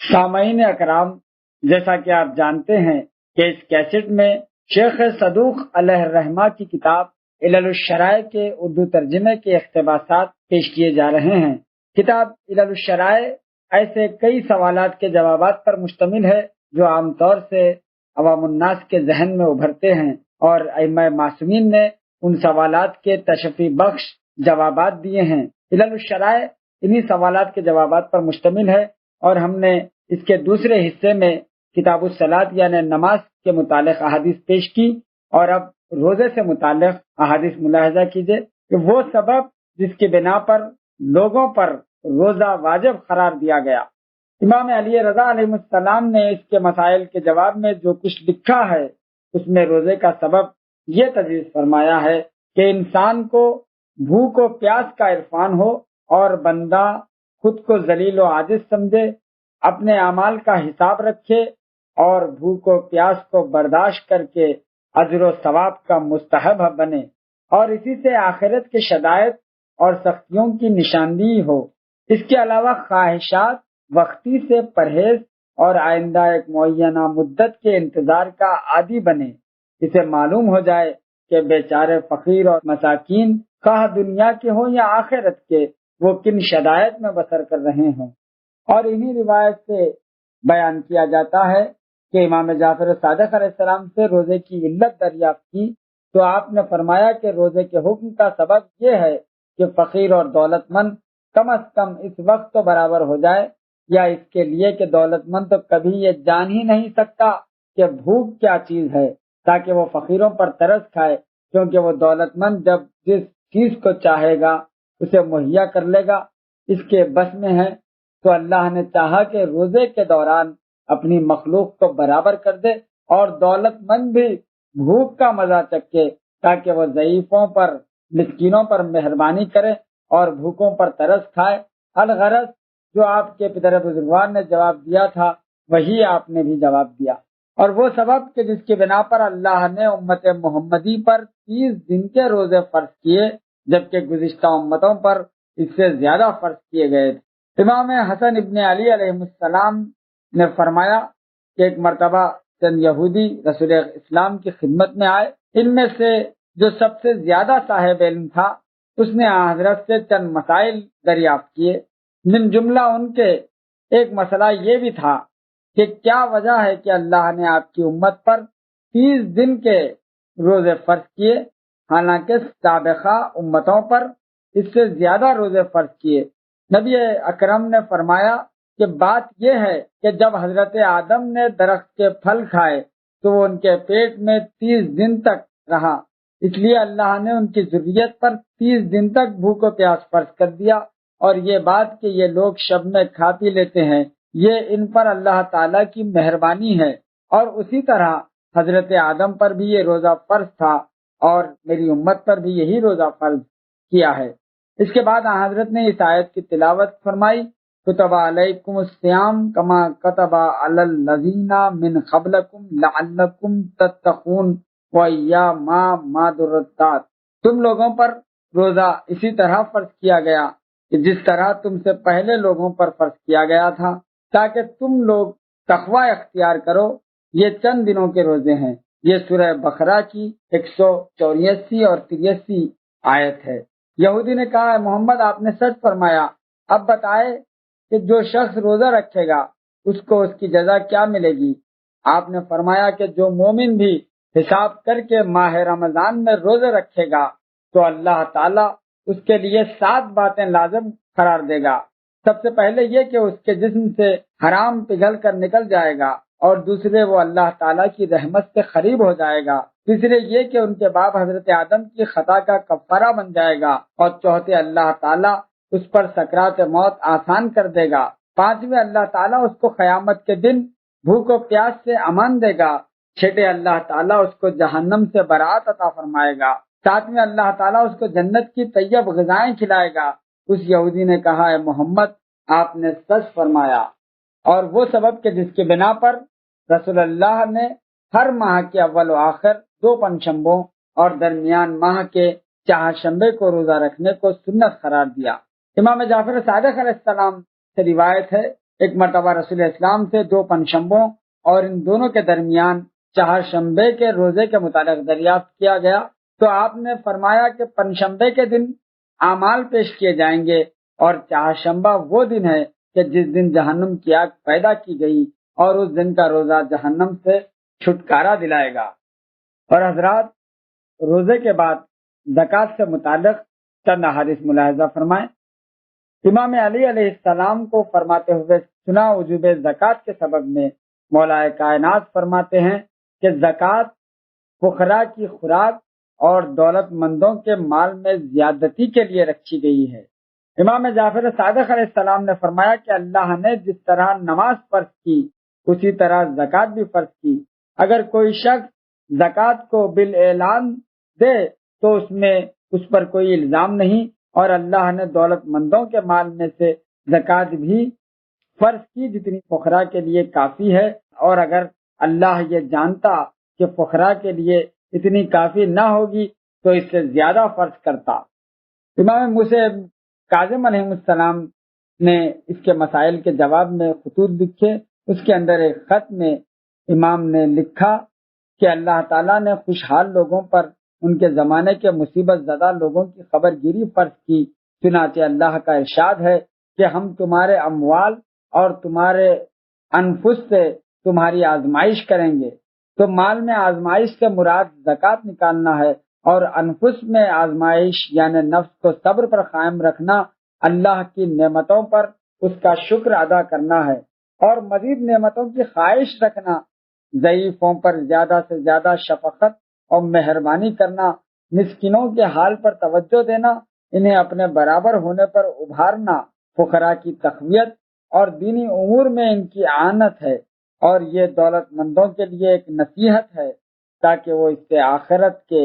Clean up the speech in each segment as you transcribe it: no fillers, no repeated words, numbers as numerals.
سامعین اکرام، جیسا کہ آپ جانتے ہیں کہ اس کیسٹ میں شیخ صدوق علیہ الرحمہ کی کتاب علل الشرائع کے اردو ترجمے کے اقتباسات پیش کیے جا رہے ہیں۔ کتاب علل الشرائع ایسے کئی سوالات کے جوابات پر مشتمل ہے جو عام طور سے عوام الناس کے ذہن میں ابھرتے ہیں، اور ائمہ معصومین نے ان سوالات کے تشفی بخش جوابات دیے ہیں۔ علل الشرائع انہی سوالات کے جوابات پر مشتمل ہے، اور ہم نے اس کے دوسرے حصے میں کتاب الصلاۃ یعنی نماز کے متعلق احادیث پیش کی، اور اب روزے سے متعلق احادیث ملاحظہ کیجئے کہ وہ سبب جس کی بنا پر لوگوں پر روزہ واجب قرار دیا گیا۔ امام علی رضا علیہ السلام نے اس کے مسائل کے جواب میں جو کچھ لکھا ہے اس میں روزے کا سبب یہ تجویز فرمایا ہے کہ انسان کو بھوک و پیاس کا عرفان ہو اور بندہ خود کو ذلیل و عاجز سمجھے، اپنے اعمال کا حساب رکھے اور بھوک و پیاس کو برداشت کر کے اجر و ثواب کا مستحب بنے، اور اسی سے آخرت کے شدائد اور سختیوں کی نشاندہی ہو۔ اس کے علاوہ خواہشات وقتی سے پرہیز اور آئندہ ایک معینہ مدت کے انتظار کا عادی بنے۔ اسے معلوم ہو جائے کہ بیچارے فقیر اور مساکین خواہ دنیا کے ہوں یا آخرت کے، وہ کن شدائد میں بسر کر رہے ہوں۔ اور انہی روایت سے بیان کیا جاتا ہے کہ امام جعفر صادق علیہ السلام سے روزے کی علت دریافت کی تو آپ نے فرمایا کہ روزے کے حکم کا سبب یہ ہے کہ فقیر اور دولت مند کم از کم اس وقت تو برابر ہو جائے، یا اس کے لیے کہ دولت مند تو کبھی یہ جان ہی نہیں سکتا کہ بھوک کیا چیز ہے تاکہ وہ فقیروں پر ترس کھائے، کیونکہ وہ دولت مند جب جس چیز کو چاہے گا اسے مہیا کر لے گا، اس کے بس میں ہے۔ تو اللہ نے چاہا کہ روزے کے دوران اپنی مخلوق کو برابر کر دے اور دولت مند بھی بھوک کا مزہ چکے، تاکہ وہ ضعیفوں پر مسکینوں پر مہربانی کرے اور بھوکوں پر ترس کھائے۔ الغرض جو آپ کے پدر بزرگوار نے جواب دیا تھا وہی آپ نے بھی جواب دیا، اور وہ سبب کہ جس کی بنا پر اللہ نے امت محمدی پر 30 دن کے روزے فرض کیے، جبکہ گزشتہ امتوں پر اس سے زیادہ فرض کیے گئے تھے۔ امام حسن ابن علی علیہ السلام نے فرمایا کہ ایک مرتبہ چند یہودی رسول اسلام کی خدمت میں آئے۔ ان میں سے جو سب سے زیادہ صاحب علم تھا اس نے حضرت سے چند مسائل دریافت کیے۔ من جملہ ان کے ایک مسئلہ یہ بھی تھا کہ کیا وجہ ہے کہ اللہ نے آپ کی امت پر 30 دن کے روزے فرض کیے، حالانکہ سابقہ امتوں پر اس سے زیادہ روزے فرض کیے۔ نبی اکرم نے فرمایا کہ بات یہ ہے کہ جب حضرت آدم نے درخت کے پھل کھائے تو وہ ان کے پیٹ میں 30 دن تک رہا، اس لیے اللہ نے ان کی ذریت پر 30 دن تک بھوک و پیاس فرض کر دیا۔ اور یہ بات کہ یہ لوگ شب میں کھا پی لیتے ہیں، یہ ان پر اللہ تعالیٰ کی مہربانی ہے، اور اسی طرح حضرت آدم پر بھی یہ روزہ فرض تھا اور میری امت پر بھی یہی روزہ فرض کیا ہے۔ اس کے بعد حضرت نے اس آیت کی تلاوت فرمائی، کتب علیکم الصیام کما کتب علی الذین من قبلکم لعلکم تتقون وایاما معدودات، تم لوگوں پر روزہ اسی طرح فرض کیا گیا کہ جس طرح تم سے پہلے لوگوں پر فرض کیا گیا تھا، تاکہ تم لوگ تقوی اختیار کرو۔ یہ چند دنوں کے روزے ہیں۔ یہ سورہ بقرہ کی 184 اور 83 آیت ہے۔ یہودی نے کہا، محمد آپ نے سچ فرمایا، اب بتائے کہ جو شخص روزہ رکھے گا اس کو اس کی جزا کیا ملے گی؟ آپ نے فرمایا کہ جو مومن بھی حساب کر کے ماہ رمضان میں روزے رکھے گا تو اللہ تعالیٰ اس کے لیے 7 باتیں لازم قرار دے گا۔ سب سے پہلے یہ کہ اس کے جسم سے حرام پگھل کر نکل جائے گا، اور دوسرے وہ اللہ تعالیٰ کی رحمت سے قریب ہو جائے گا، تیسرے یہ کہ ان کے باپ حضرت آدم کی خطا کا کفارہ بن جائے گا، اور چوتھے اللہ تعالیٰ اس پر سکرات موت آسان کر دے گا، پانچویں اللہ تعالیٰ اس کو قیامت کے دن بھوک و پیاس سے امان دے گا، چھٹے اللہ تعالیٰ اس کو جہنم سے برات عطا فرمائے گا، ساتویں اللہ تعالیٰ اس کو جنت کی طیب غذائیں کھلائے گا۔ اس یہودی نے کہا، اے محمد آپ نے سچ فرمایا۔ اور وہ سبب کہ جس کی بنا پر رسول اللہ نے ہر ماہ کے اول و آخر 2 پنجشنبوں اور درمیان ماہ کے چہارشنبے کو روزہ رکھنے کو سنت قرار دیا۔ امام جعفر صادق علیہ السلام سے روایت ہے ایک مرتبہ رسول اسلام سے 2 پنجشنبوں اور ان دونوں کے درمیان چہارشنبے کے روزے کے متعلق دریافت کیا گیا تو آپ نے فرمایا کہ پنجشنبے کے دن اعمال پیش کیے جائیں گے اور چہارشنبہ وہ دن ہے کہ جس دن جہنم کی آگ پیدا کی گئی اور اس دن کا روزہ جہنم سے چھٹکارا دلائے گا۔ اور حضرات، روزے کے بعد زکوٰۃ سے متعلق چند احادیث ملاحظہ فرمائیں۔ امام علی علیہ السلام کو فرماتے ہوئے سنا وجوب زکوٰۃ کے سبب میں مولا کائنات فرماتے ہیں کہ زکوٰۃ فقراء کی خوراک اور دولت مندوں کے مال میں زیادتی کے لیے رکھی گئی ہے۔ امام جعفر صادق علیہ السلام نے فرمایا کہ اللہ نے جس طرح نماز فرض کی اسی طرح زکوٰۃ بھی فرض کی۔ اگر کوئی شخص زکوٰۃ کو بالاعلان دے تو اس پر کوئی الزام نہیں، اور اللہ نے دولت مندوں کے مال میں سے زکوٰۃ بھی فرض کی جتنی فقراء کے لیے کافی ہے، اور اگر اللہ یہ جانتا کہ فقراء کے لیے اتنی کافی نہ ہوگی تو اس سے زیادہ فرض کرتا۔ امام موسیٰ کاظم علیہ السلام نے اس کے مسائل کے جواب میں خطوط لکھے۔ اس کے اندر ایک خط میں امام نے لکھا کہ اللہ تعالیٰ نے خوشحال لوگوں پر ان کے زمانے کے مصیبت زدہ لوگوں کی خبر گیری فرض کی، چنانچہ اللہ کا ارشاد ہے کہ ہم تمہارے اموال اور تمہارے انفس سے تمہاری آزمائش کریں گے۔ تو مال میں آزمائش سے مراد زکوٰۃ نکالنا ہے، اور انفس میں آزمائش یعنی نفس کو صبر پر قائم رکھنا، اللہ کی نعمتوں پر اس کا شکر ادا کرنا ہے، اور مزید نعمتوں کی خواہش رکھنا، ضعیفوں پر زیادہ سے زیادہ شفقت اور مہربانی کرنا، مسکینوں کے حال پر توجہ دینا، انہیں اپنے برابر ہونے پر ابھارنا، فقراء کی تقویت اور دینی امور میں ان کی اعانت ہے، اور یہ دولت مندوں کے لیے ایک نصیحت ہے تاکہ وہ اس سے آخرت کے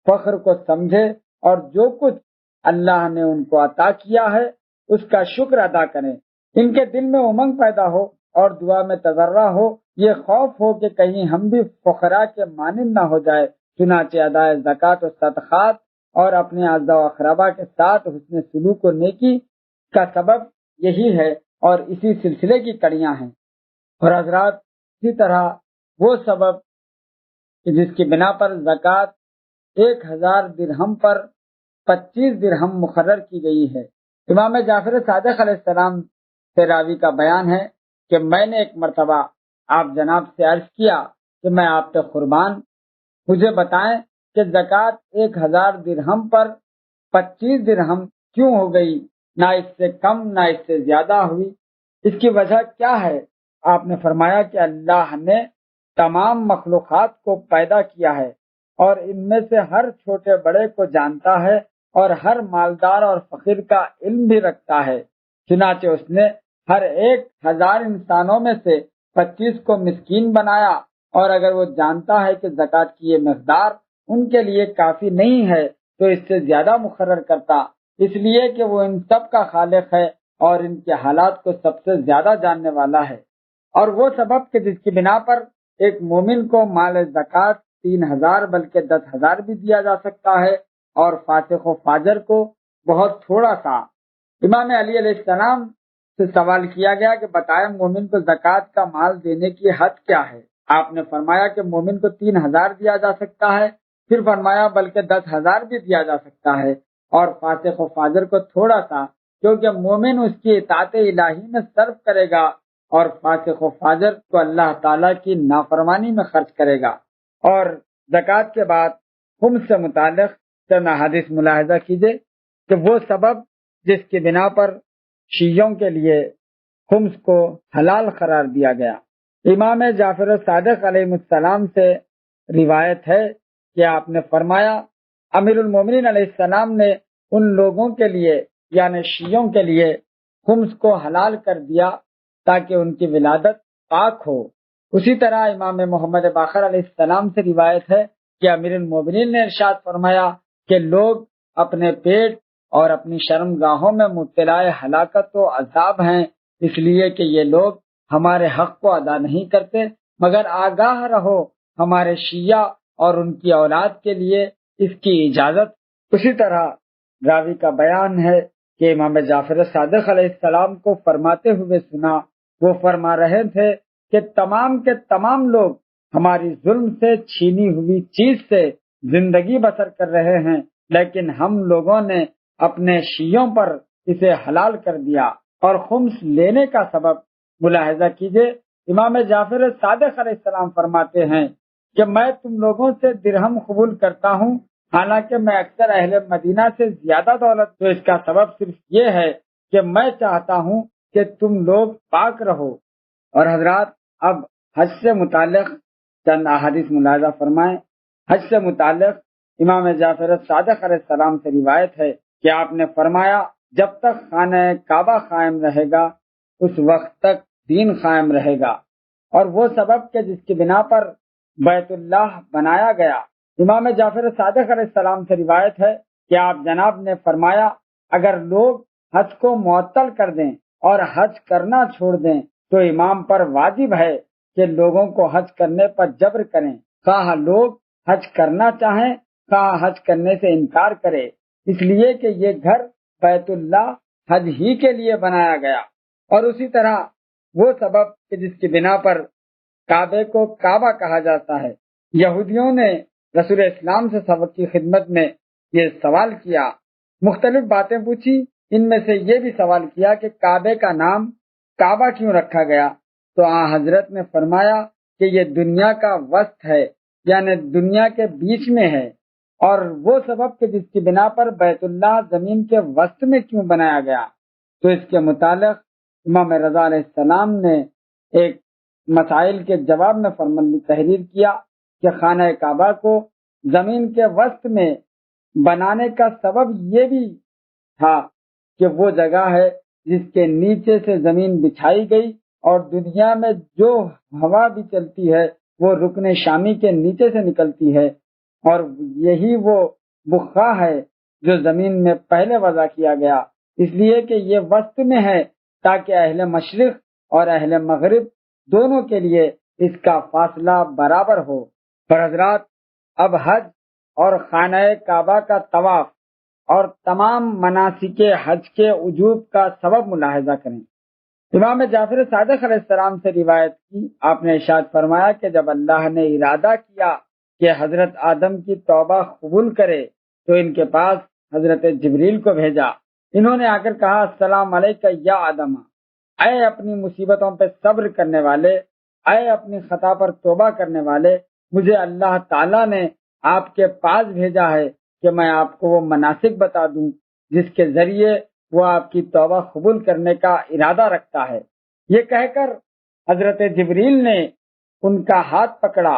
فخر کو سمجھے اور جو کچھ اللہ نے ان کو عطا کیا ہے اس کا شکر ادا کریں۔ ان کے دل میں امنگ پیدا ہو اور دعا میں تضرع ہو، یہ خوف ہو کہ کہیں ہم بھی فقراء کے مانند نہ ہو جائے۔ چنانچہ ادائے زکوٰۃ و صدقات اور اپنے اعزاء و اقربا کے ساتھ حسن سلوک و نیکی کا سبب یہی ہے اور اسی سلسلے کی کڑیاں ہیں۔ اور حضرات، اسی طرح وہ سبب کہ جس کی بنا پر زکوٰۃ 1000 درہم پر 25 درہم مقرر کی گئی ہے۔ امام جعفر صادق علیہ السلام سے راوی کا بیان ہے کہ میں نے ایک مرتبہ آپ جناب سے عرض کیا کہ میں آپ پہ قربان، مجھے بتائیں کہ زکوٰۃ 1000 درہم پر 25 درہم کیوں ہو گئی، نہ اس سے کم نہ اس سے زیادہ ہوئی، اس کی وجہ کیا ہے؟ آپ نے فرمایا کہ اللہ نے تمام مخلوقات کو پیدا کیا ہے اور ان میں سے ہر چھوٹے بڑے کو جانتا ہے اور ہر مالدار اور فقیر کا علم بھی رکھتا ہے، چنانچہ اس نے ہر 1000 انسانوں میں سے 25 کو مسکین بنایا، اور اگر وہ جانتا ہے کہ زکوٰۃ کی یہ مقدار ان کے لیے کافی نہیں ہے تو اس سے زیادہ مقرر کرتا، اس لیے کہ وہ ان سب کا خالق ہے اور ان کے حالات کو سب سے زیادہ جاننے والا ہے۔ اور وہ سبب کہ جس کی بنا پر ایک مومن کو مال زکوٰۃ 3000 بلکہ 10,000 بھی دیا جا سکتا ہے، اور فاسق و فاجر کو بہت تھوڑا سا۔ امام علی علیہ السلام سے سوال کیا گیا کہ بتائیں مومن کو زکوٰۃ کا مال دینے کی حد کیا ہے؟ آپ نے فرمایا کہ مومن کو 3000 دیا جا سکتا ہے، پھر فرمایا بلکہ 10,000 بھی دیا جا سکتا ہے، اور فاسق و فاجر کو تھوڑا سا، کیونکہ مومن اس کی اطاعت الہی میں صرف کرے گا اور فاسق و فاجر کو اللہ تعالیٰ کی نافرمانی میں خرچ کرے گا۔ اور زکوٰۃ کے بعد خمس سے متعلق چند احادیث ملاحظہ کیجیے کہ وہ سبب جس کی بنا پر شیعوں کے لیے خمس کو حلال قرار دیا گیا۔ امام جعفر صادق علیہ السلام سے روایت ہے کہ آپ نے فرمایا امیر المومنین علیہ السلام نے ان لوگوں کے لیے یعنی شیعوں کے لیے خمس کو حلال کر دیا تاکہ ان کی ولادت پاک ہو۔ اسی طرح امام محمد باقر علیہ السلام سے روایت ہے کہ امیر المومنین نے ارشاد فرمایا کہ لوگ اپنے پیٹ اور اپنی شرم گاہوں میں مبتلا ہلاکت و عذاب ہیں، اس لیے کہ یہ لوگ ہمارے حق کو ادا نہیں کرتے، مگر آگاہ رہو ہمارے شیعہ اور ان کی اولاد کے لیے اس کی اجازت۔ اسی طرح راوی کا بیان ہے کہ امام جعفر صادق علیہ السلام کو فرماتے ہوئے سنا۔ وہ فرما رہے تھے کہ تمام کے تمام لوگ ہماری ظلم سے چھینی ہوئی چیز سے زندگی بسر کر رہے ہیں، لیکن ہم لوگوں نے اپنے شیعوں پر اسے حلال کر دیا اور خمس لینے کا سبب۔ ملاحظہ کیجئے، امام جعفر صادق علیہ السلام فرماتے ہیں کہ میں تم لوگوں سے درہم قبول کرتا ہوں، حالانکہ میں اکثر اہل مدینہ سے زیادہ دولت، تو اس کا سبب صرف یہ ہے کہ میں چاہتا ہوں کہ تم لوگ پاک رہو۔ اور حضرات، اب حج سے متعلق چند احادیث ملاحظہ فرمائیں۔ حج سے متعلق امام جعفر صادق علیہ السلام سے روایت ہے کہ آپ نے فرمایا، جب تک خانہ کعبہ قائم رہے گا اس وقت تک دین قائم رہے گا، اور وہ سبب کہ جس کی بنا پر بیت اللہ بنایا گیا۔ امام جعفر صادق علیہ السلام سے روایت ہے کہ آپ جناب نے فرمایا، اگر لوگ حج کو معطل کر دیں اور حج کرنا چھوڑ دیں تو امام پر واجب ہے کہ لوگوں کو حج کرنے پر جبر کریں، خواہ لوگ حج کرنا چاہیں خواہ حج کرنے سے انکار کرے، اس لیے کہ یہ گھر بیت اللہ حج ہی کے لیے بنایا گیا۔ اور اسی طرح وہ سبب کہ جس کی بنا پر کعبے کو کعبہ کہا جاتا ہے۔ یہودیوں نے رسول اسلام سے سبق کی خدمت میں یہ سوال کیا، مختلف باتیں پوچھی، ان میں سے یہ بھی سوال کیا کہ کعبے کا نام کعبہ کیوں رکھا گیا؟ تو حضرت نے فرمایا کہ یہ دنیا کا وسط ہے، یعنی دنیا کے بیچ میں ہے، اور وہ سبب کہ جس کی بنا پر بیت اللہ زمین کے وسط میں کیوں بنایا گیا؟ تو اس کے متعلق امام رضا علیہ السلام نے ایک مسائل کے جواب میں فرمان تحریر کیا کہ خانہ کعبہ کو زمین کے وسط میں بنانے کا سبب یہ بھی تھا کہ وہ جگہ ہے جس کے نیچے سے زمین بچھائی گئی، اور دنیا میں جو ہوا بھی چلتی ہے وہ رکن شامی کے نیچے سے نکلتی ہے، اور یہی وہ بخا ہے جو زمین میں پہلے وضع کیا گیا، اس لیے کہ یہ وسط میں ہے تاکہ اہل مشرق اور اہل مغرب دونوں کے لیے اس کا فاصلہ برابر ہو۔ پر حضرات، اب حج اور خانہ کعبہ کا طواف اور تمام مناسک حج کے وجوب کا سبب ملاحظہ کریں۔ امام جعفر صادق علیہ السلام سے روایت کی، آپ نے ارشاد فرمایا کہ جب اللہ نے ارادہ کیا کہ حضرت آدم کی توبہ قبول کرے تو ان کے پاس حضرت جبریل کو بھیجا۔ انہوں نے آ کر کہا، السلام علیکہ یا آدم، اے اپنی مصیبتوں پہ صبر کرنے والے، اے اپنی خطا پر توبہ کرنے والے، مجھے اللہ تعالیٰ نے آپ کے پاس بھیجا ہے کہ میں آپ کو وہ مناسک بتا دوں جس کے ذریعے وہ آپ کی توبہ قبول کرنے کا ارادہ رکھتا ہے۔ یہ کہہ کر حضرت جبریل نے ان کا ہاتھ پکڑا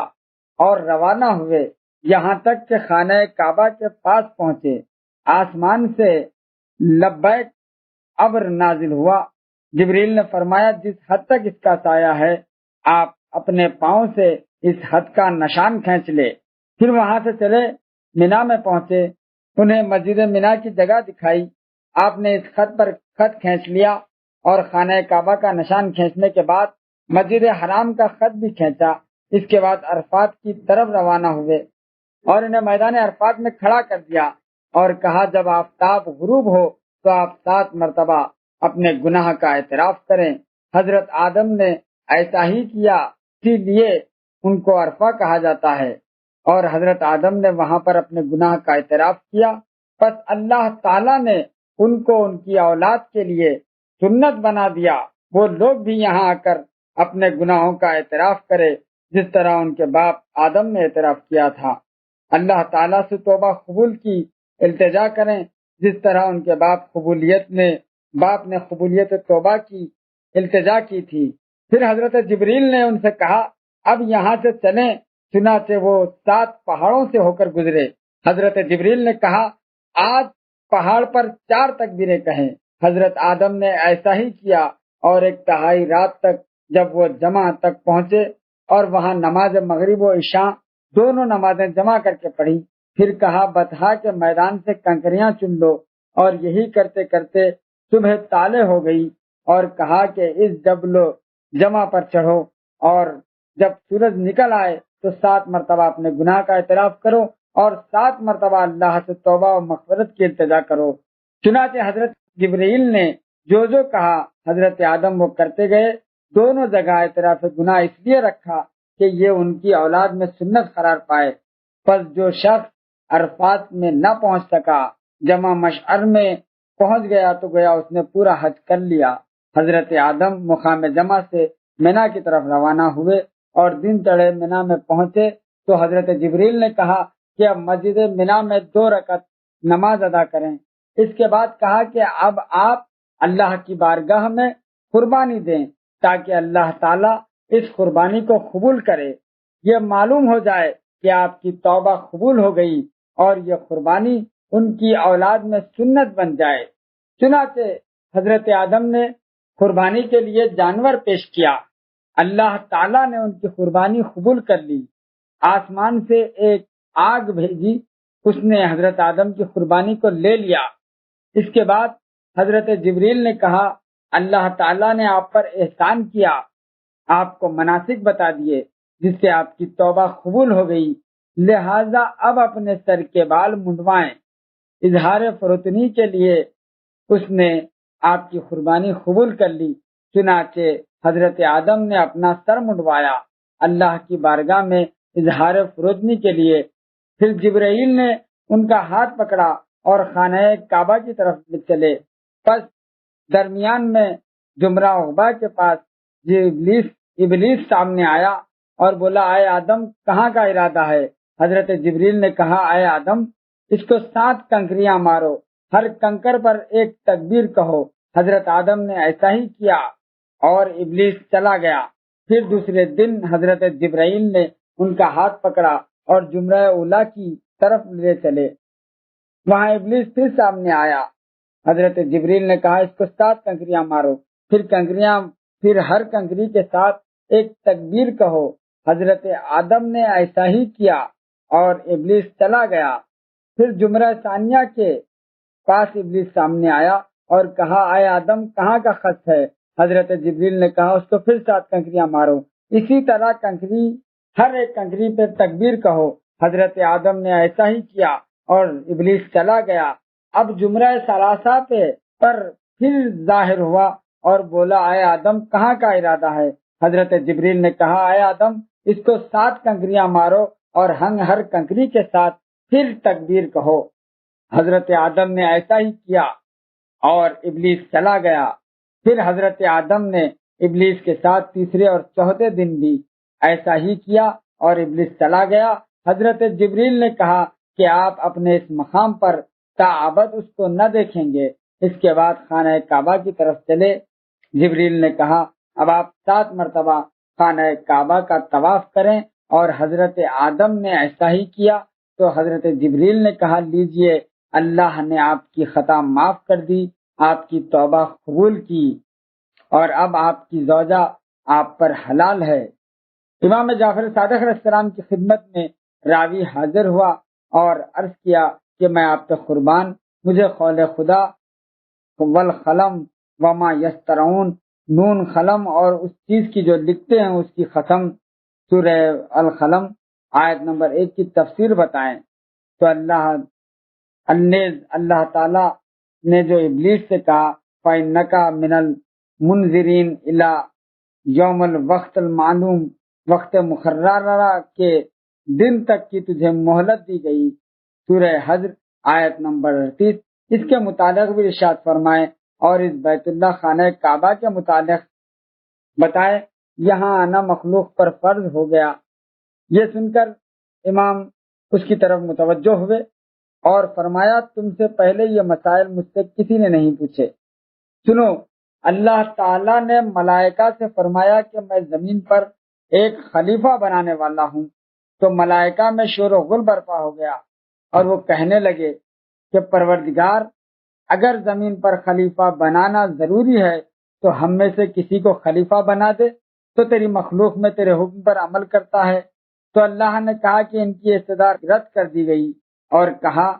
اور روانہ ہوئے، یہاں تک کہ خانہ کعبہ کے پاس پہنچے۔ آسمان سے لبیک ابر نازل ہوا۔ جبریل نے فرمایا، جس حد تک اس کا سایہ ہے آپ اپنے پاؤں سے اس حد کا نشان کھینچ لے۔ پھر وہاں سے چلے مینا میں پہنچے، انہیں مسجد مینا کی جگہ دکھائی، آپ نے اس خط پر خط کھینچ لیا اور خانہ کعبہ کا نشان کھینچنے کے بعد مسجد حرام کا خط بھی کھینچا۔ اس کے بعد عرفات کی طرف روانہ ہوئے اور انہیں میدان عرفات میں کھڑا کر دیا اور کہا، جب آفتاب غروب ہو تو آپ 7 مرتبہ اپنے گناہ کا اعتراف کریں۔ حضرت آدم نے ایسا ہی کیا، اسی لیے ان کو عرفہ کہا جاتا ہے، اور حضرت آدم نے وہاں پر اپنے گناہ کا اعتراف کیا۔ پس اللہ تعالیٰ نے ان کو ان کی اولاد کے لیے سنت بنا دیا، وہ لوگ بھی یہاں آ کر اپنے گناہوں کا اعتراف کرے جس طرح ان کے باپ آدم نے اعتراف کیا تھا۔ اللہ تعالیٰ سے توبہ قبول کی التجا کریں جس طرح ان کے باپ نے قبولیت توبہ کی التجا کی تھی۔ پھر حضرت جبریل نے ان سے کہا، اب یہاں سے چلیں۔ چنانچہ وہ 7 پہاڑوں سے ہو کر گزرے۔ حضرت جبریل نے کہا، آج پہاڑ پر 4 تکبیریں کہیں۔ حضرت آدم نے ایسا ہی کیا، اور 1/2 رات تک جب وہ جمع تک پہنچے اور وہاں نماز مغرب و عشاء دونوں نمازیں جمع کر کے پڑھی، پھر کہا، بطحا کے میدان سے کنکریاں چن لو، اور یہی کرتے کرتے صبح طالع ہو گئی، اور کہا کہ اس جبل و جمع پر چڑھو، اور جب سورج نکل آئے تو 7 مرتبہ اپنے گناہ کا اعتراف کرو اور 7 مرتبہ اللہ سے توبہ و مغفرت کی التجا کرو۔ چنانچہ حضرت جبرائیل نے جو جو کہا حضرت آدم وہ کرتے گئے۔ دونوں جگہ اعتراف گناہ اس لیے رکھا کہ یہ ان کی اولاد میں سنت قرار پائے۔ پس جو شخص عرفات میں نہ پہنچ سکا جمع مشعر میں پہنچ گیا تو گویا اس نے پورا حج کر لیا۔ حضرت آدم مقام جمع سے منا کی طرف روانہ ہوئے اور دن چڑھے منا میں پہنچے تو حضرت جبریل نے کہا کہ اب مسجد منا میں 2 رکعت نماز ادا کریں۔ اس کے بعد کہا کہ اب آپ اللہ کی بارگاہ میں قربانی دیں تاکہ اللہ تعالیٰ اس قربانی کو قبول کرے۔ یہ معلوم ہو جائے کہ آپ کی توبہ قبول ہو گئی اور یہ قربانی ان کی اولاد میں سنت بن جائے۔ چنانچہ حضرت آدم نے قربانی کے لیے جانور پیش کیا۔ اللہ تعالیٰ نے ان کی قربانی قبول کر لی۔ آسمان سے ایک آگ بھیجی، اس نے حضرت آدم کی قربانی کو لے لیا۔ اس کے بعد حضرت جبریل نے کہا اللہ تعالیٰ نے آپ پر احسان کیا، آپ کو مناسک بتا دیے جس سے آپ کی توبہ قبول ہو گئی، لہذا اب اپنے سر کے بال منڈوائیں۔ اظہار فروتنی کے لیے اس نے آپ کی قربانی قبول کر لی۔ چنانچہ حضرت آدم نے اپنا سر منڈوایا اللہ کی بارگاہ میں اظہار فروتنی کے لیے۔ پھر جبرائیل نے ان کا ہاتھ پکڑا اور خانہ کعبہ کی طرف چلے۔ پس درمیان میں جمرہ عقبہ کے پاس ابلیس سامنے آیا اور بولا اے آدم کہاں کا ارادہ ہے؟ حضرت جبریل نے کہا اے آدم اس کو 7 کنکریاں مارو، ہر کنکر پر ایک تکبیر کہو۔ حضرت آدم نے ایسا ہی کیا اور ابلیس چلا گیا۔ پھر دوسرے دن حضرت جبرائیل نے ان کا ہاتھ پکڑا اور جمرہ اولا کی طرف لے چلے۔ وہاں ابلیس پھر سامنے آیا۔ حضرت جبریل نے کہا اس کو 7 کنکریاں مارو، پھر ہر کنکری کے ساتھ ایک تکبیر کہو۔ حضرت آدم نے ایسا ہی کیا اور ابلیس چلا گیا۔ پھر جمرہ ثانیہ کے پاس ابلیس سامنے آیا اور کہا اے آدم کہاں کا خط ہے؟ حضرت جبریل نے کہا اس کو پھر 7 کنکریاں مارو، اسی طرح ہر ایک کنکری پہ تکبیر کہو۔ حضرت آدم نے ایسا ہی کیا اور ابلیس چلا گیا۔ اب جمرہ ثلاثہ پر پھر ظاہر ہوا اور بولا اے آدم کہاں کا ارادہ ہے؟ حضرت جبریل نے کہا اے آدم اس کو 7 کنکریاں مارو اور ہر کنکری کے ساتھ پھر تکبیر کہو۔ حضرت آدم نے ایسا ہی کیا اور ابلیس چلا گیا۔ پھر حضرت آدم نے ابلیس کے ساتھ تیسرے اور چوتھے دن بھی ایسا ہی کیا اور ابلیس چلا گیا۔ حضرت جبریل نے کہا کہ آپ اپنے اس مقام پر تاابد اس کو نہ دیکھیں گے۔ اس کے بعد خانہ کعبہ کی طرف چلے۔ جبریل نے کہا اب آپ 7 مرتبہ خانہ کعبہ کا طواف کریں اور حضرت آدم نے ایسا ہی کیا تو حضرت جبریل نے کہا لیجئے اللہ نے آپ کی خطا معاف کر دی، آپ کی توبہ قبول کی اور اب آپ کی زوجہ آپ پر حلال ہے۔ امام جعفر صادق علیہ السلام کی خدمت میں راوی حاضر ہوا اور عرض کیا کہ میں آپ پہ قربان، مجھے قول خدا والقلم وما یسترون، نون قلم اور اس چیز کی جو لکھتے ہیں اس کی قسم، سورہ القلم آیت نمبر 1 کی تفسیر بتائیں۔ تو اللہ تعالیٰ نے جو ابلیس سے کہا فَإِنَّكَ مِنَ الْمُنذِرِينَ إِلَى یوم الوقت المعلوم، وقت مقررہ کے دن تک کی تجھے مہلت دی گئی، سورہ حجر آیت نمبر 38۔ اس کے متعلق بھی ارشاد فرمائے اور اس بیت اللہ خانہ کعبہ کے متعلق بتائے یہاں آنا مخلوق پر فرض ہو گیا۔ یہ سن کر امام اس کی طرف متوجہ ہوئے اور فرمایا تم سے پہلے یہ مسائل مجھ سے کسی نے نہیں پوچھے۔ سنو، اللہ تعالیٰ نے ملائکہ سے فرمایا کہ میں زمین پر ایک خلیفہ بنانے والا ہوں، تو ملائکہ میں شور و غل برپا ہو گیا اور وہ کہنے لگے کہ پروردگار اگر زمین پر خلیفہ بنانا ضروری ہے تو ہم میں سے کسی کو خلیفہ بنا دے، تو تیری مخلوق میں تیرے حکم پر عمل کرتا ہے۔ تو اللہ نے کہا کہ ان کی استدعا رد کر دی گئی اور کہا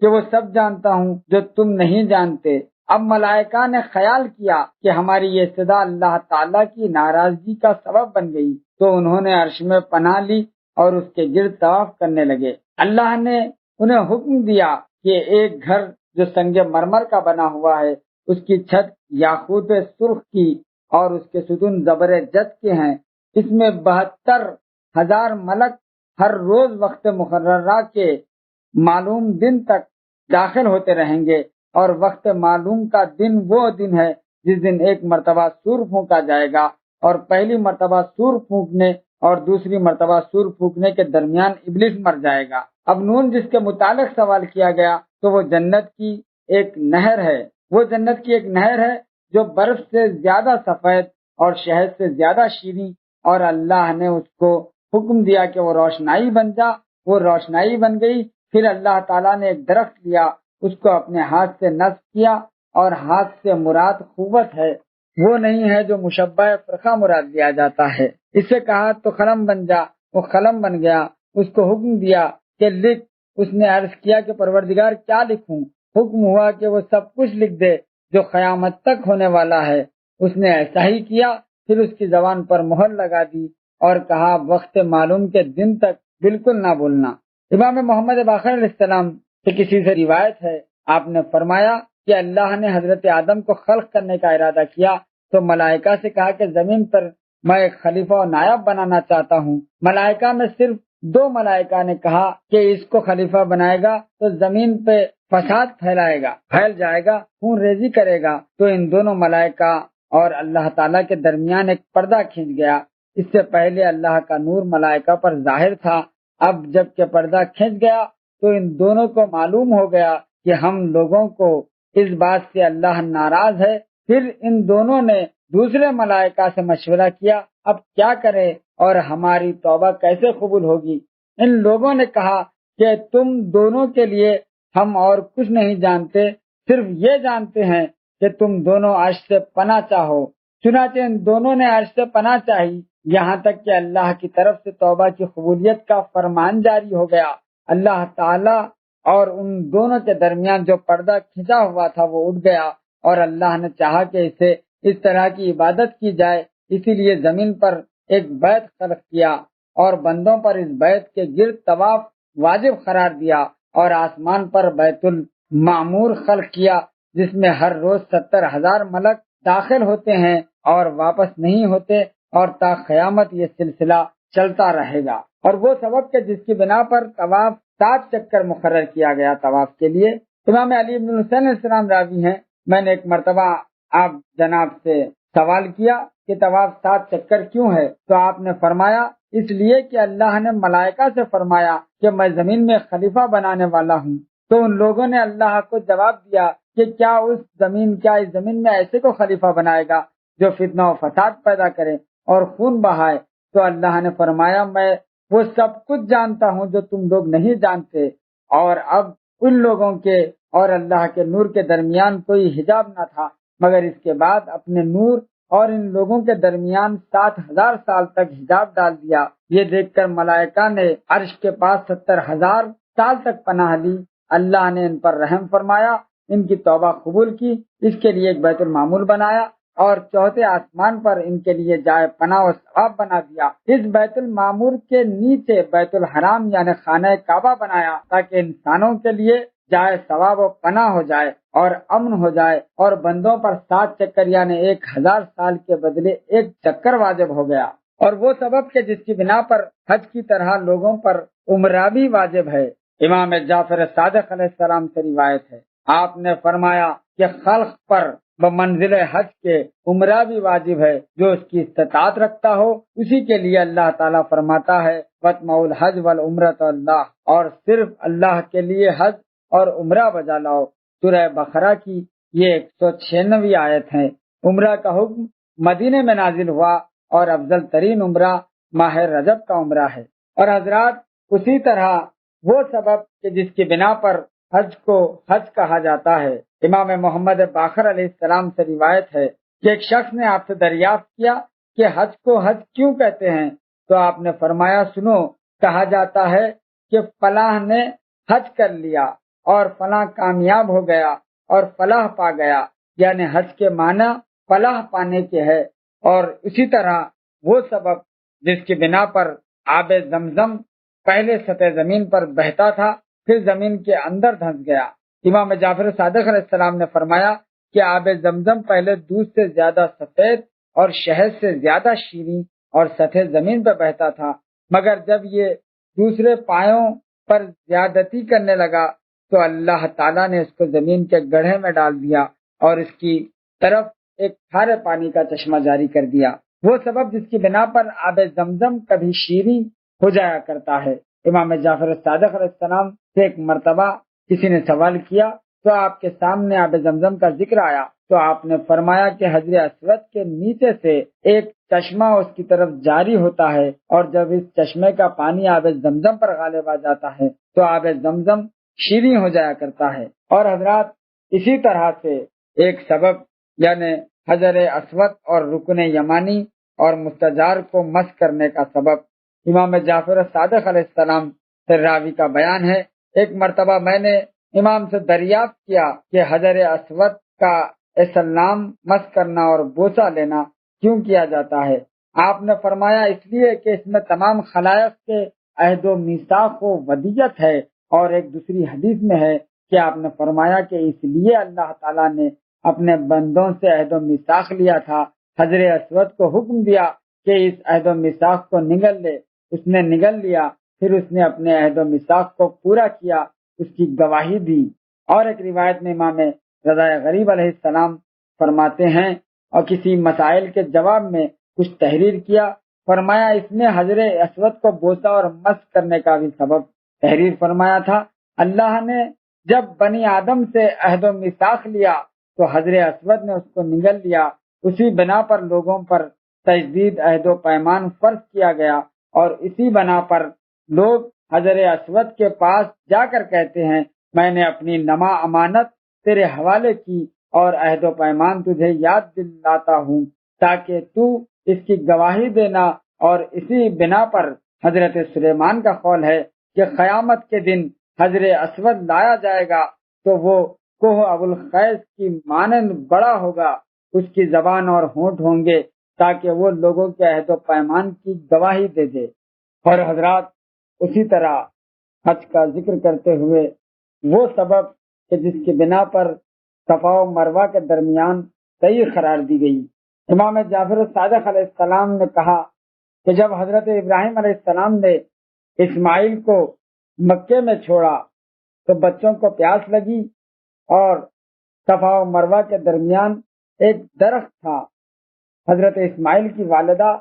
کہ وہ سب جانتا ہوں جو تم نہیں جانتے۔ اب ملائکہ نے خیال کیا کہ ہماری یہ استدعا اللہ تعالیٰ کی ناراضگی کا سبب بن گئی، تو انہوں نے عرش میں پناہ لی اور اس کے گرد طواف کرنے لگے۔ اللہ نے انہیں حکم دیا کہ ایک گھر جو سنگ مرمر کا بنا ہوا ہے اس کی چھت یاقوت سرخ کی اور اس کے ستون زبر جد کے ہیں۔ اس میں 72,000 ملک ہر روز وقت مقررہ کے معلوم دن تک داخل ہوتے رہیں گے، اور وقت معلوم کا دن وہ دن ہے جس دن ایک مرتبہ سور پھونکا جائے گا، اور پہلی مرتبہ سور پھونکنے اور دوسری مرتبہ سور پھونکنے کے درمیان ابلیس مر جائے گا۔ اب نون جس کے متعلق سوال کیا گیا تو وہ جنت کی ایک نہر ہے، جو برف سے زیادہ سفید اور شہد سے زیادہ شیریں، اور اللہ نے اس کو حکم دیا کہ وہ روشنائی بن جا، وہ روشنائی بن گئی۔ پھر اللہ تعالیٰ نے ایک درخت لیا، اس کو اپنے ہاتھ سے نصب کیا، اور ہاتھ سے مراد قوت ہے، وہ نہیں ہے جو مشبہ فرقہ مراد لیا جاتا ہے۔ اس سے کہا تو قلم بن جا، وہ قلم بن گیا۔ اس کو حکم دیا کہ لکھ، اس نے عرض کیا کہ پروردگار کیا لکھوں؟ حکم ہوا کہ وہ سب کچھ لکھ دے جو قیامت تک ہونے والا ہے۔ اس نے ایسا ہی کیا، پھر اس کی زبان پر مہر لگا دی اور کہا وقت معلوم کے دن تک بالکل نہ بولنا۔ امام محمد باقر علیہ السلام سے کسی سے روایت ہے، آپ نے فرمایا کہ اللہ نے حضرت آدم کو خلق کرنے کا ارادہ کیا تو ملائکہ سے کہا کہ زمین پر میں ایک خلیفہ و نائب بنانا چاہتا ہوں۔ ملائکہ میں صرف 2 ملائکہ نے کہا کہ اس کو خلیفہ بنائے گا تو زمین پہ فساد پھیل جائے گا، خون ریزی کرے گا۔ تو ان دونوں ملائکہ اور اللہ تعالیٰ کے درمیان ایک پردہ کھنچ گیا۔ اس سے پہلے اللہ کا نور ملائکہ پر ظاہر تھا، اب جب کہ پردہ کھنچ گیا تو ان دونوں کو معلوم ہو گیا کہ ہم لوگوں کو اس بات سے اللہ ناراض ہے۔ پھر ان دونوں نے دوسرے ملائکہ سے مشورہ کیا اب کیا کرے اور ہماری توبہ کیسے قبول ہوگی؟ ان لوگوں نے کہا کہ تم دونوں کے لیے ہم اور کچھ نہیں جانتے، صرف یہ جانتے ہیں کہ تم دونوں عرش سے پناہ چاہو۔ چنانچہ ان دونوں نے عرش سے پناہ چاہی، یہاں تک کہ اللہ کی طرف سے توبہ کی قبولیت کا فرمان جاری ہو گیا۔ اللہ تعالی اور ان دونوں کے درمیان جو پردہ کھنچا ہوا تھا وہ اٹھ گیا، اور اللہ نے چاہا کہ اسے اس طرح کی عبادت کی جائے، اسی لیے زمین پر ایک بیت خلق کیا اور بندوں پر اس بیت کے گرد طواف واجب قرار دیا، اور آسمان پر بیت المعمور خلق کیا جس میں ہر روز 70,000 ملک داخل ہوتے ہیں اور واپس نہیں ہوتے، اور تا قیامت یہ سلسلہ چلتا رہے گا۔ اور وہ سبب کہ جس کی بنا پر طواف 7 چکر مقرر کیا گیا طواف کے لیے۔ امام علی بن حسین علیہ السلام راوی ہیں، میں نے ایک مرتبہ آپ جناب سے سوال کیا کہ طواف 7 چکر کیوں ہے؟ تو آپ نے فرمایا اس لیے کہ اللہ نے ملائکہ سے فرمایا کہ میں زمین میں خلیفہ بنانے والا ہوں۔ تو ان لوگوں نے اللہ کو جواب دیا کہ کیا اس زمین میں ایسے کو خلیفہ بنائے گا جو فتنہ و فساد پیدا کرے اور خون بہائے؟ تو اللہ نے فرمایا میں وہ سب کچھ جانتا ہوں جو تم لوگ نہیں جانتے، اور اب ان لوگوں کے اور اللہ کے نور کے درمیان کوئی حجاب نہ تھا، مگر اس کے بعد اپنے نور اور ان لوگوں کے درمیان 7,000 سال تک حجاب ڈال دیا۔ یہ دیکھ کر ملائکہ نے عرش کے پاس 70,000 سال تک پناہ لی۔ اللہ نے ان پر رحم فرمایا، ان کی توبہ قبول کی، اس کے لیے ایک بیت المعمور بنایا، اور چوتھے آسمان پر ان کے لیے جائے پناہ و ثواب بنا دیا۔ اس بیت المعمور کے نیچے بیت الحرام یعنی خانہ کعبہ بنایا تاکہ انسانوں کے لیے جائے ثواب و پناہ ہو جائے اور امن ہو جائے، اور بندوں پر 7 چکر یعنی 1,000 سال کے بدلے 1 چکر واجب ہو گیا۔ اور وہ سبب کہ جس کی بنا پر حج کی طرح لوگوں پر عمرہ بھی واجب ہے۔ امام جعفر صادق علیہ السلام سے روایت ہے، آپ نے فرمایا کہ خلق پر بمنزل حج کے عمرہ بھی واجب ہے، جو اس کی استطاعت رکھتا ہو اسی کے لیے اللہ تعالیٰ فرماتا ہے وَاتْمَعُوا الْحَجَّ وَالْعُمْرَةَ اللَّهِ، اور صرف اللہ کے لیے حج اور عمرہ بجا لاؤ۔ سورہ بقرہ کی یہ 196 آیت ہے۔ عمرہ کا حکم مدینے میں نازل ہوا، اور افضل ترین عمرہ ماہ رجب کا عمرہ ہے۔ اور حضرات اسی طرح وہ سبب کہ جس کی بنا پر حج کو حج کہا جاتا ہے، امام محمد باقر علیہ السلام سے روایت ہے کہ ایک شخص نے آپ سے دریافت کیا کہ حج کو حج کیوں کہتے ہیں؟ تو آپ نے فرمایا سنو، کہا جاتا ہے کہ فلاں نے حج کر لیا اور فلاں کامیاب ہو گیا اور فلاح پا گیا، یعنی حج کے معنی فلاح پانے کے ہے۔ اور اسی طرح وہ سبب جس کی بنا پر آب زمزم پہلے سطح زمین پر بہتا تھا پھر زمین کے اندر دھنس گیا۔ امام جعفر صادق علیہ السلام نے فرمایا کہ آب زمزم پہلے دودھ سے زیادہ سفید اور شہد سے زیادہ شیریں اور سطح زمین پر بہتا تھا، مگر جب یہ دوسرے پایوں پر زیادتی کرنے لگا تو اللہ تعالیٰ نے اس کو زمین کے گڑھے میں ڈال دیا اور اس کی طرف ایک کھارے پانی کا چشمہ جاری کر دیا۔ وہ سبب جس کی بنا پر آب زمزم کبھی شیریں ہو جایا کرتا ہے۔ امام جعفر صادق علیہ السلام سے ایک مرتبہ کسی نے سوال کیا تو آپ کے سامنے آب زمزم کا ذکر آیا تو آپ نے فرمایا کہ حجر اسود کے نیچے سے ایک چشمہ اس کی طرف جاری ہوتا ہے، اور جب اس چشمے کا پانی آب زمزم پر غالب آ جاتا ہے تو آب زمزم شیریں ہو جایا کرتا ہے۔ اور حضرات، اسی طرح سے ایک سبب یعنی حجر اسود اور رکن یمانی اور مستجار کو مس کرنے کا سبب امام جعفر صادق علیہ السلام سے راوی کا بیان ہے، ایک مرتبہ میں نے امام سے دریافت کیا کہ حجر اسود کا اسلام مس کرنا اور بوسہ لینا کیوں کیا جاتا ہے؟ آپ نے فرمایا اس لیے کہ اس میں تمام خلائق کے عہد و میثاق و ودیت ہے، اور ایک دوسری حدیث میں ہے کہ آپ نے فرمایا کہ اس لیے اللہ تعالیٰ نے اپنے بندوں سے عہد و میثاق لیا تھا، حجر اسود کو حکم دیا کہ اس عہد و میثاق کو نگل لے، اس نے نگل لیا، پھر اس نے اپنے عہد و میثاق کو پورا کیا، اس کی گواہی دی۔ اور ایک روایت میں امام رضا غریب علیہ السلام فرماتے ہیں، اور کسی مسائل کے جواب میں کچھ تحریر کیا، فرمایا اس نے حجر اسود کو بوسہ اور مس کرنے کا بھی سبب تحریر فرمایا تھا۔ اللہ نے جب بنی آدم سے عہد و میثاق لیا تو حجر اسود نے اس کو نگل لیا، اسی بنا پر لوگوں پر تجدید عہد و پیمان فرض کیا گیا، اور اسی بنا پر لوگ حجر اسود کے پاس جا کر کہتے ہیں میں نے اپنی نما امانت تیرے حوالے کی اور عہد و پیمان تجھے یاد دلاتا ہوں تاکہ تو اس کی گواہی دینا۔ اور اسی بنا پر حضرت سلیمان کا قول ہے کہ قیامت کے دن حجر اسود لایا جائے گا تو وہ کوہ ابو الخیس کی مانند بڑا ہوگا، اس کی زبان اور ہونٹ ہوں گے تاکہ وہ لوگوں کے عہد و پیمان کی گواہی دے دے۔ اور حضرات، اسی طرح حج کا ذکر کرتے ہوئے وہ سبب کہ جس کی بنا پر صفا و مروہ کے درمیان طے قرار دی گئی۔ امام جعفر صادق علیہ السلام نے کہا کہ جب حضرت ابراہیم علیہ السلام نے اسماعیل کو مکے میں چھوڑا تو بچوں کو پیاس لگی، اور صفا و مروہ کے درمیان ایک درخت تھا۔ حضرت اسماعیل کی والدہ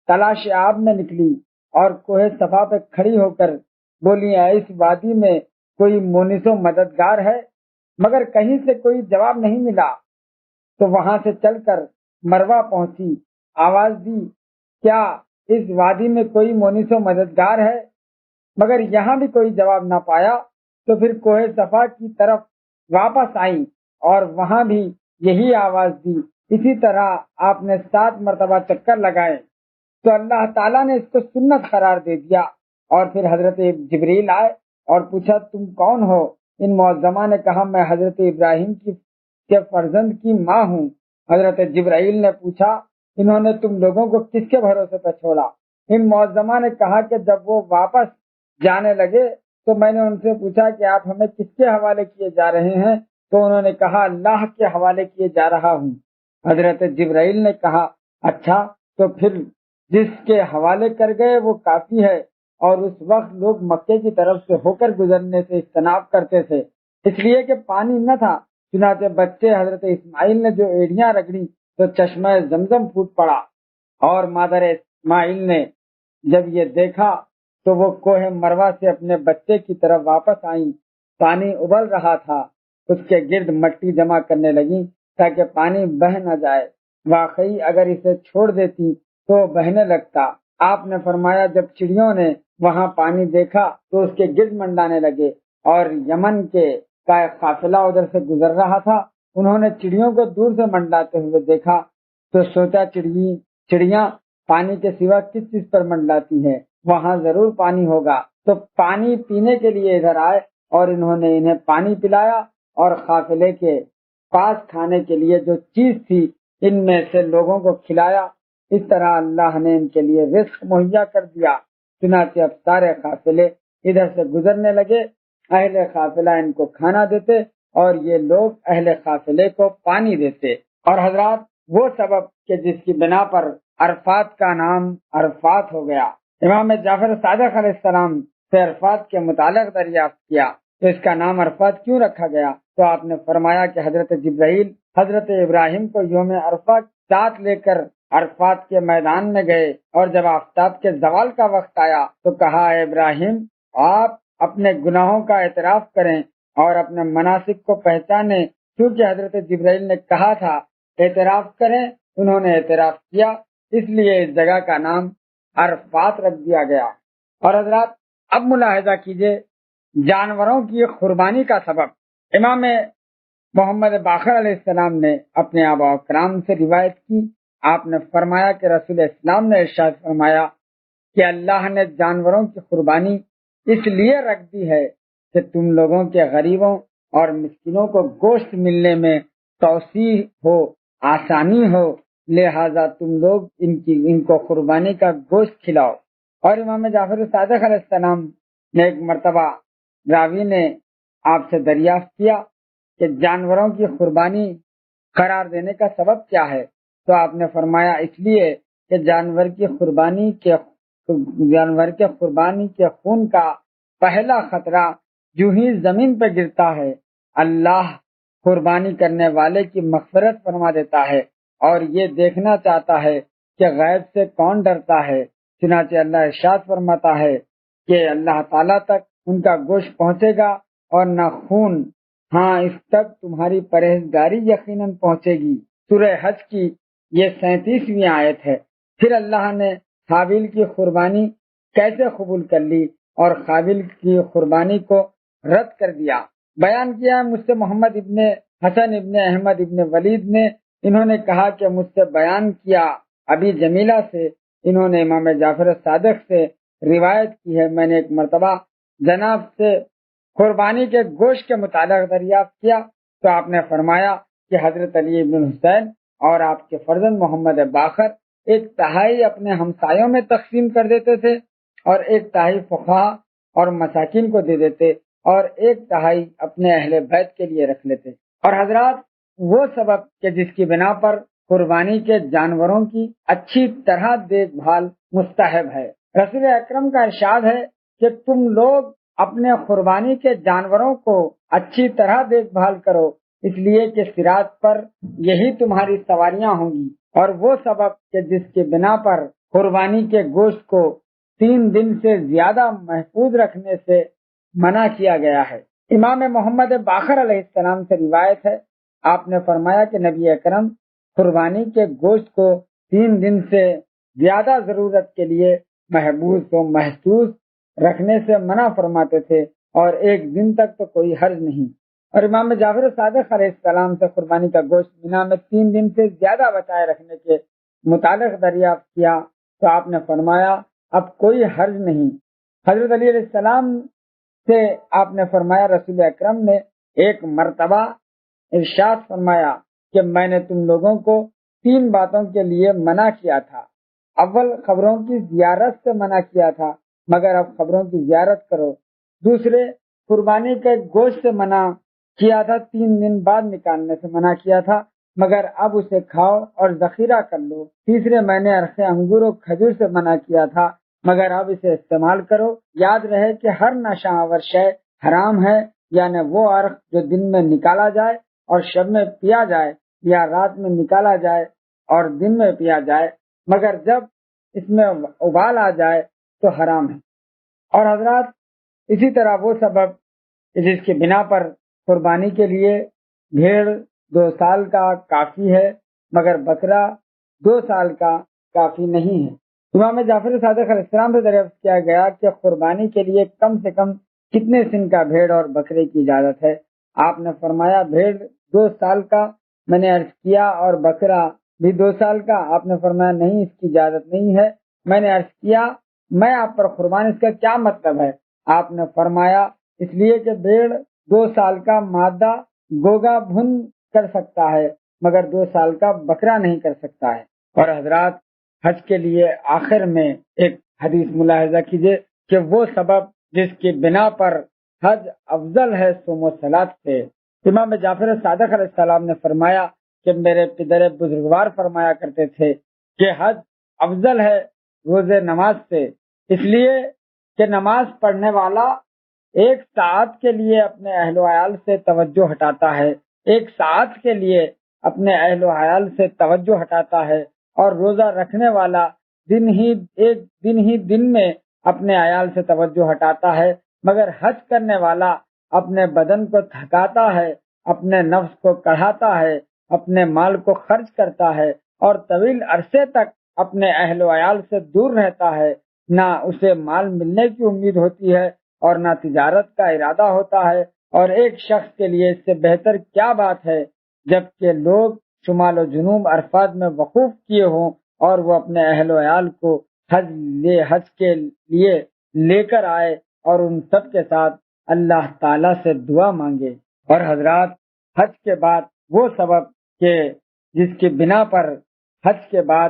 تلاش آب میں نکلی اور کوہ صفا پہ کھڑی ہو کر بولی اس وادی میں کوئی مونس و مددگار ہے؟ مگر کہیں سے کوئی جواب نہیں ملا، تو وہاں سے چل کر مروہ پہنچی، آواز دی کیا اس وادی میں کوئی مونس و مددگار ہے؟ مگر یہاں بھی کوئی جواب نہ پایا، تو پھر کوہ صفا کی طرف واپس آئی اور وہاں بھی یہی آواز دی۔ اسی طرح آپ نے 7 مرتبہ چکر لگائے تو اللہ تعالیٰ نے اس کو سنت قرار دے دیا۔ اور پھر حضرت جبریل آئے اور پوچھا تم کون ہو؟ ان معظمہ نے کہا میں حضرت ابراہیم کے فرزند کی ماں ہوں۔ حضرت جبرائیل نے پوچھا انہوں نے تم لوگوں کو کس کے بھروسے پہ چھوڑا؟ ان معظمہ نے کہا کہ جب وہ واپس جانے لگے تو میں نے ان سے پوچھا کہ آپ ہمیں کس کے حوالے کیے جا رہے ہیں؟ تو انہوں نے کہا اللہ کے حوالے کیے جا رہا ہوں۔ حضرت جبرائیل نے کہا اچھا، تو پھر جس کے حوالے کر گئے وہ کافی ہے۔ اور اس وقت لوگ مکے کی طرف سے ہو کر گزرنے سے اجتناب کرتے تھے، اس لیے کہ پانی نہ تھا۔ چنانچہ بچے حضرت اسماعیل نے جو ایڑیاں رگڑی تو چشمہ زمزم پھوٹ پڑا، اور مادر اسماعیل نے جب یہ دیکھا تو وہ کوہ مروہ سے اپنے بچے کی طرف واپس آئیں۔ پانی ابل رہا تھا، اس کے گرد مٹی جمع کرنے لگی تاکہ پانی بہہ نہ جائے۔ واقعی اگر اسے چھوڑ دیتی تو بہنے لگتا۔ آپ نے فرمایا جب چڑیوں نے وہاں پانی دیکھا تو اس کے گرد منڈانے لگے، اور یمن کا ایک قافلہ ادھر سے گزر رہا تھا، انہوں نے چڑیوں کو دور سے منڈاتے ہوئے دیکھا تو سوچا چڑیاں پانی کے سوا کس چیز پر منڈلاتی ہیں، وہاں ضرور پانی ہوگا۔ تو پانی پینے کے لیے ادھر آئے اور انہوں نے انہیں پانی پلایا، اور قافلے کے پاس کھانے کے لیے جو چیز تھی ان میں سے لوگوں کو کھلایا۔ اس طرح اللہ نے ان کے لیے رزق مہیا کر دیا۔ چنانچہ اب سارے قافلے ادھر سے گزرنے لگے، اہل قافلہ ان کو کھانا دیتے اور یہ لوگ اہل قافلے کو پانی دیتے۔ اور حضرات وہ سبب کہ جس کی بنا پر عرفات کا نام عرفات ہو گیا۔ امام جعفر صادق علیہ السلام سے عرفات کے متعلق دریافت کیا تو اس کا نام عرفات کیوں رکھا گیا؟ تو آپ نے فرمایا کہ حضرت جبرائیل حضرت ابراہیم کو یوم عرفہ ساتھ لے کر عرفات کے میدان میں گئے، اور جب آفتاب کے زوال کا وقت آیا تو کہا، اے ابراہیم، آپ اپنے گناہوں کا اعتراف کریں اور اپنے مناسک کو پہچانیں، کیونکہ حضرت جبرائیل نے کہا تھا اعتراف کریں، انہوں نے اعتراف کیا، اس لیے اس جگہ کا نام عرفات رکھ دیا گیا۔ اور حضرات اب ملاحظہ کیجئے جانوروں کی قربانی کا سبب۔ امام محمد باقر علیہ السلام نے اپنے آبا و کرام سے روایت کی، آپ نے فرمایا کہ رسول اسلام نے ارشاد فرمایا کہ اللہ نے جانوروں کی قربانی اس لیے رکھ دی ہے کہ تم لوگوں کے غریبوں اور مسکینوں کو گوشت ملنے میں توسیع ہو، آسانی ہو، لہذا تم لوگ ان کو قربانی کا گوشت کھلاؤ۔ اور امام جعفر صادق علیہ السلام نے ایک مرتبہ راوی نے آپ سے دریافت کیا کہ جانوروں کی قربانی قرار دینے کا سبب کیا ہے؟ تو آپ نے فرمایا اس لیے کہ جانور کے قربانی کے خون کا پہلا خطرہ جو ہی زمین پہ گرتا ہے اللہ قربانی کرنے والے کی مغفرت فرما دیتا ہے، اور یہ دیکھنا چاہتا ہے کہ غیب سے کون ڈرتا ہے، چنانچہ اللہ ارشاد فرماتا ہے کہ اللہ تعالیٰ تک ان کا گوشت پہنچے گا اور نہ خون، ہاں اس تک تمہاری پرہیزگاری یقیناً پہنچے گی۔ سورہ حج کی یہ 37ویں آیت ہے۔ پھر اللہ نے حابیل کی قربانی کیسے قبول کر لی اور قابیل کی قربانی کو رد کر دیا، بیان کیا مجھ سے محمد ابن حسن ابن احمد ابن ولید نے، انہوں نے کہا کہ مجھ سے بیان کیا ابی جمیلہ سے، انہوں نے امام جعفر صادق سے روایت کی ہے، میں نے ایک مرتبہ جناب سے قربانی کے گوشت کے متعلق دریافت کیا تو آپ نے فرمایا کہ حضرت علی ابن حسین اور آپ کے فرزند محمد باقر 1/3 اپنے ہمسایوں میں تقسیم کر دیتے تھے اور 1/3 فقہا اور مساکین کو دے دیتے اور 1/3 اپنے اہل بیت کے لیے رکھ لیتے۔ اور حضرات وہ سبب کہ جس کی بنا پر قربانی کے جانوروں کی اچھی طرح دیکھ بھال مستحب ہے۔ رسول اکرم کا ارشاد ہے کہ تم لوگ اپنے قربانی کے جانوروں کو اچھی طرح دیکھ بھال کرو، اس لیے کہ صراط پر یہی تمہاری سواریاں ہوں گی۔ اور وہ سبب کہ جس کے بنا پر قربانی کے گوشت کو 3 دن سے زیادہ محفوظ رکھنے سے منع کیا گیا ہے۔ امام محمد باقر علیہ السلام سے روایت ہے، آپ نے فرمایا کہ نبی اکرم قربانی کے گوشت کو 3 دن سے زیادہ ضرورت کے لیے محفوظ و محسوس رکھنے سے منع فرماتے تھے، اور 1 دن تک تو کوئی حرج نہیں۔ اور امام جعفر صادق علیہ السلام سے قربانی کا گوشت مینا میں 3 دن سے زیادہ بچائے رکھنے کے متعلق دریافت کیا تو آپ نے فرمایا اب کوئی حرج نہیں۔ حضرت علی علیہ السلام سے آپ نے فرمایا رسول اکرم نے ایک مرتبہ ارشاد فرمایا کہ میں نے تم لوگوں کو 3 باتوں کے لیے منع کیا تھا، اول قبروں کی زیارت سے منع کیا تھا مگر اب قبروں کی زیارت کرو، دوسرے قربانی کے گوشت سے منع کیا تھا 3 دن بعد نکالنے سے منع کیا تھا مگر اب اسے کھاؤ اور ذخیرہ کر لو، تیسرے میں نے عرق انگور و کھجور سے منع کیا تھا مگر اب اسے استعمال کرو۔ یاد رہے کہ ہر نشہ آور شے حرام ہے، یعنی وہ عرق جو دن میں نکالا جائے اور شب میں پیا جائے، یا رات میں نکالا جائے اور دن میں پیا جائے، مگر جب اس میں ابال آ جائے تو حرام ہے۔ اور حضرات اسی طرح وہ سبب جس کی بنا پر قربانی کے لیے بھیڑ 2 سال کا کافی ہے مگر بکرا 2 سال کا کافی نہیں ہے۔ امام جعفر صادق علیہ السلام سے دریافت کیا گیا کہ قربانی کے لیے کم سے کم کتنے سن کا بھیڑ اور بکرے کی اجازت ہے؟ آپ نے فرمایا بھیڑ 2 سال کا، میں نے عرض کیا اور بکرا بھی 2 سال کا؟ آپ نے فرمایا نہیں، اس کی اجازت نہیں ہے۔ میں نے عرض کیا میں آپ پر قربان، اس کا کیا مطلب ہے؟ آپ نے فرمایا اس لیے کہ بھیڑ 2 سال کا مادہ گوگا بھن کر سکتا ہے مگر 2 سال کا بکرا نہیں کر سکتا ہے۔ اور حضرات حج کے لیے آخر میں ایک حدیث ملاحظہ کیجئے کہ وہ سبب جس کی بنا پر حج افضل ہے صوم و صلات سے، امام جعفر صادق علیہ السلام نے فرمایا کہ میرے پدر بزرگوار فرمایا کرتے تھے کہ حج افضل ہے روزے نماز سے، اس لیے کہ نماز پڑھنے والا ایک ساعت کے لیے اپنے اہل و عیال سے توجہ ہٹاتا ہے، ایک ساعت کے لیے اپنے اہل و عیال سے توجہ ہٹاتا ہے، اور روزہ رکھنے والا دن میں اپنے عیال سے توجہ ہٹاتا ہے، مگر حج کرنے والا اپنے بدن کو تھکاتا ہے، اپنے نفس کو کڑھاتا ہے، اپنے مال کو خرچ کرتا ہے اور طویل عرصے تک اپنے اہل و عیال سے دور رہتا ہے، نہ اسے مال ملنے کی امید ہوتی ہے اور نہ تجارت کا ارادہ ہوتا ہے، اور ایک شخص کے لیے اس سے بہتر کیا بات ہے جبکہ لوگ شمال و جنوب عرفات میں وقوف کیے ہوں اور وہ اپنے اہل و عیال کو حج کے لیے لے کر آئے اور ان سب کے ساتھ اللہ تعالی سے دعا مانگے۔ اور حضرات، حج کے بعد وہ سبب کہ جس کی بنا پر حج کے بعد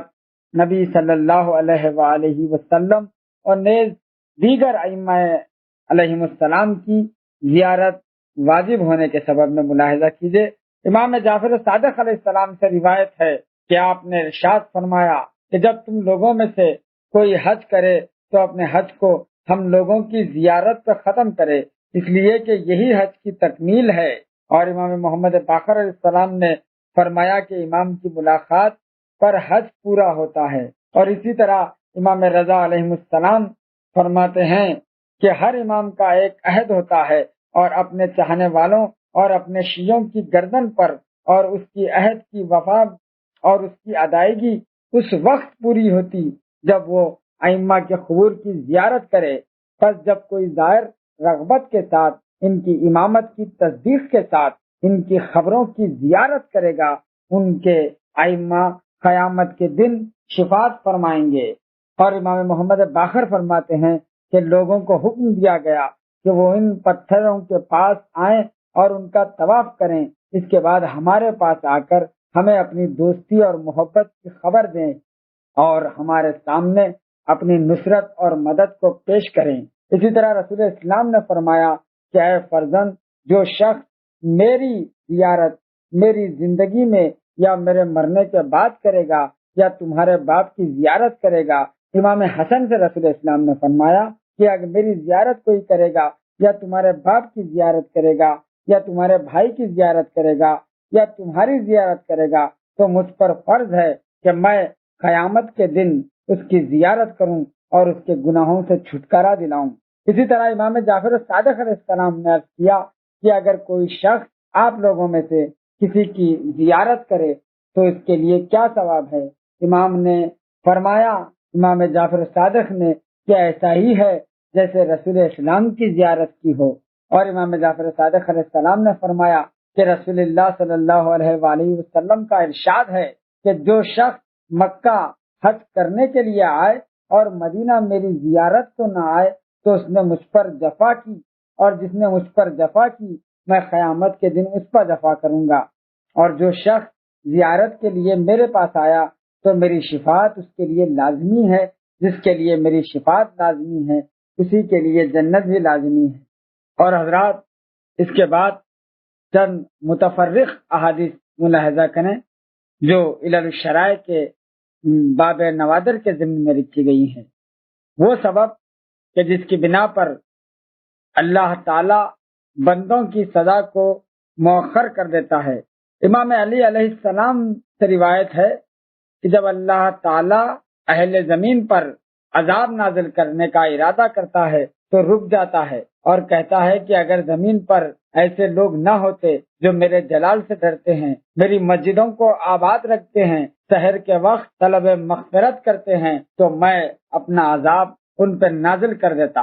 نبی صلی اللہ علیہ وآلہ وسلم اور نیز دیگر ائمہ علیہم السلام کی زیارت واجب ہونے کے سبب میں ملاحظہ کیجیے۔ امام جعفر صادق علیہ السلام سے روایت ہے کہ آپ نے ارشاد فرمایا کہ جب تم لوگوں میں سے کوئی حج کرے تو اپنے حج کو ہم لوگوں کی زیارت پر ختم کرے، اس لیے کہ یہی حج کی تکمیل ہے۔ اور امام محمد باقر علیہ السلام نے فرمایا کہ امام کی ملاقات پر حج پورا ہوتا ہے۔ اور اسی طرح امام رضا علیہ السلام فرماتے ہیں کہ ہر امام کا ایک عہد ہوتا ہے اور اپنے چاہنے والوں اور اپنے شیعوں کی گردن پر، اور اس کی عہد کی وفا اور اس کی ادائیگی اس وقت پوری ہوتی جب وہ ائمہ کے قبور کی زیارت کرے۔ پس جب کوئی زائر رغبت کے ساتھ ان کی امامت کی تصدیق کے ساتھ ان کی خبروں کی زیارت کرے گا، ان کے ائمہ قیامت کے دن شفاعت فرمائیں گے۔ اور امام محمد باقر فرماتے ہیں کہ لوگوں کو حکم دیا گیا کہ وہ ان پتھروں کے پاس آئیں اور ان کا طواف کریں، اس کے بعد ہمارے پاس آ کر ہمیں اپنی دوستی اور محبت کی خبر دیں اور ہمارے سامنے اپنی نصرت اور مدد کو پیش کریں۔ اسی طرح رسول اسلام نے فرمایا کہ اے فرزند، جو شخص میری زیارت میری زندگی میں یا میرے مرنے کے بعد کرے گا یا تمہارے باپ کی زیارت کرے گا۔ امام حسن سے رسول اسلام نے فرمایا کہ اگر میری زیارت کوئی کرے گا یا تمہارے باپ کی زیارت کرے گا یا تمہارے بھائی کی زیارت کرے گا یا تمہاری زیارت کرے گا تو مجھ پر فرض ہے کہ میں قیامت کے دن اس کی زیارت کروں اور اس کے گناہوں سے چھٹکارا دلاؤں۔ اسی طرح امام جعفر صادق علیہ السلام نے عرض کیا کہ اگر کوئی شخص آپ لوگوں میں سے کسی کی زیارت کرے تو اس کے لیے کیا ثواب ہے؟ امام نے فرمایا، امام جعفر صادق نے، کہ ایسا ہی ہے جیسے رسول اسلام کی زیارت کی ہو۔ اور امام جعفر صادق علیہ السلام نے فرمایا کہ رسول اللہ صلی اللہ علیہ وآلہ وسلم کا ارشاد ہے کہ جو شخص مکہ حج کرنے کے لیے آئے اور مدینہ میری زیارت کو نہ آئے تو اس نے مجھ پر جفا کی، اور جس نے مجھ پر جفا کی میں قیامت کے دن اس پر جفا کروں گا۔ اور جو شخص زیارت کے لیے میرے پاس آیا تو میری شفاعت اس کے لیے لازمی ہے، جس کے لیے میری شفاعت لازمی ہے اسی کے لیے جنت بھی لازمی ہے۔ اور حضرات، اس کے بعد چند متفرق احادیث ملاحظہ کریں جو علل الشرائع کے باب نوادر کے ضمن میں لکھی گئی ہیں۔ وہ سبب کہ جس کی بنا پر اللہ تعالی بندوں کی سزا کو مؤخر کر دیتا ہے۔ امام علی علیہ السلام سے روایت ہے کہ جب اللہ تعالی اہل زمین پر عذاب نازل کرنے کا ارادہ کرتا ہے تو رک جاتا ہے اور کہتا ہے کہ اگر زمین پر ایسے لوگ نہ ہوتے جو میرے جلال سے ڈرتے ہیں، میری مسجدوں کو آباد رکھتے ہیں، سحر کے وقت طلب مغفرت کرتے ہیں، تو میں اپنا عذاب ان پر نازل کر دیتا۔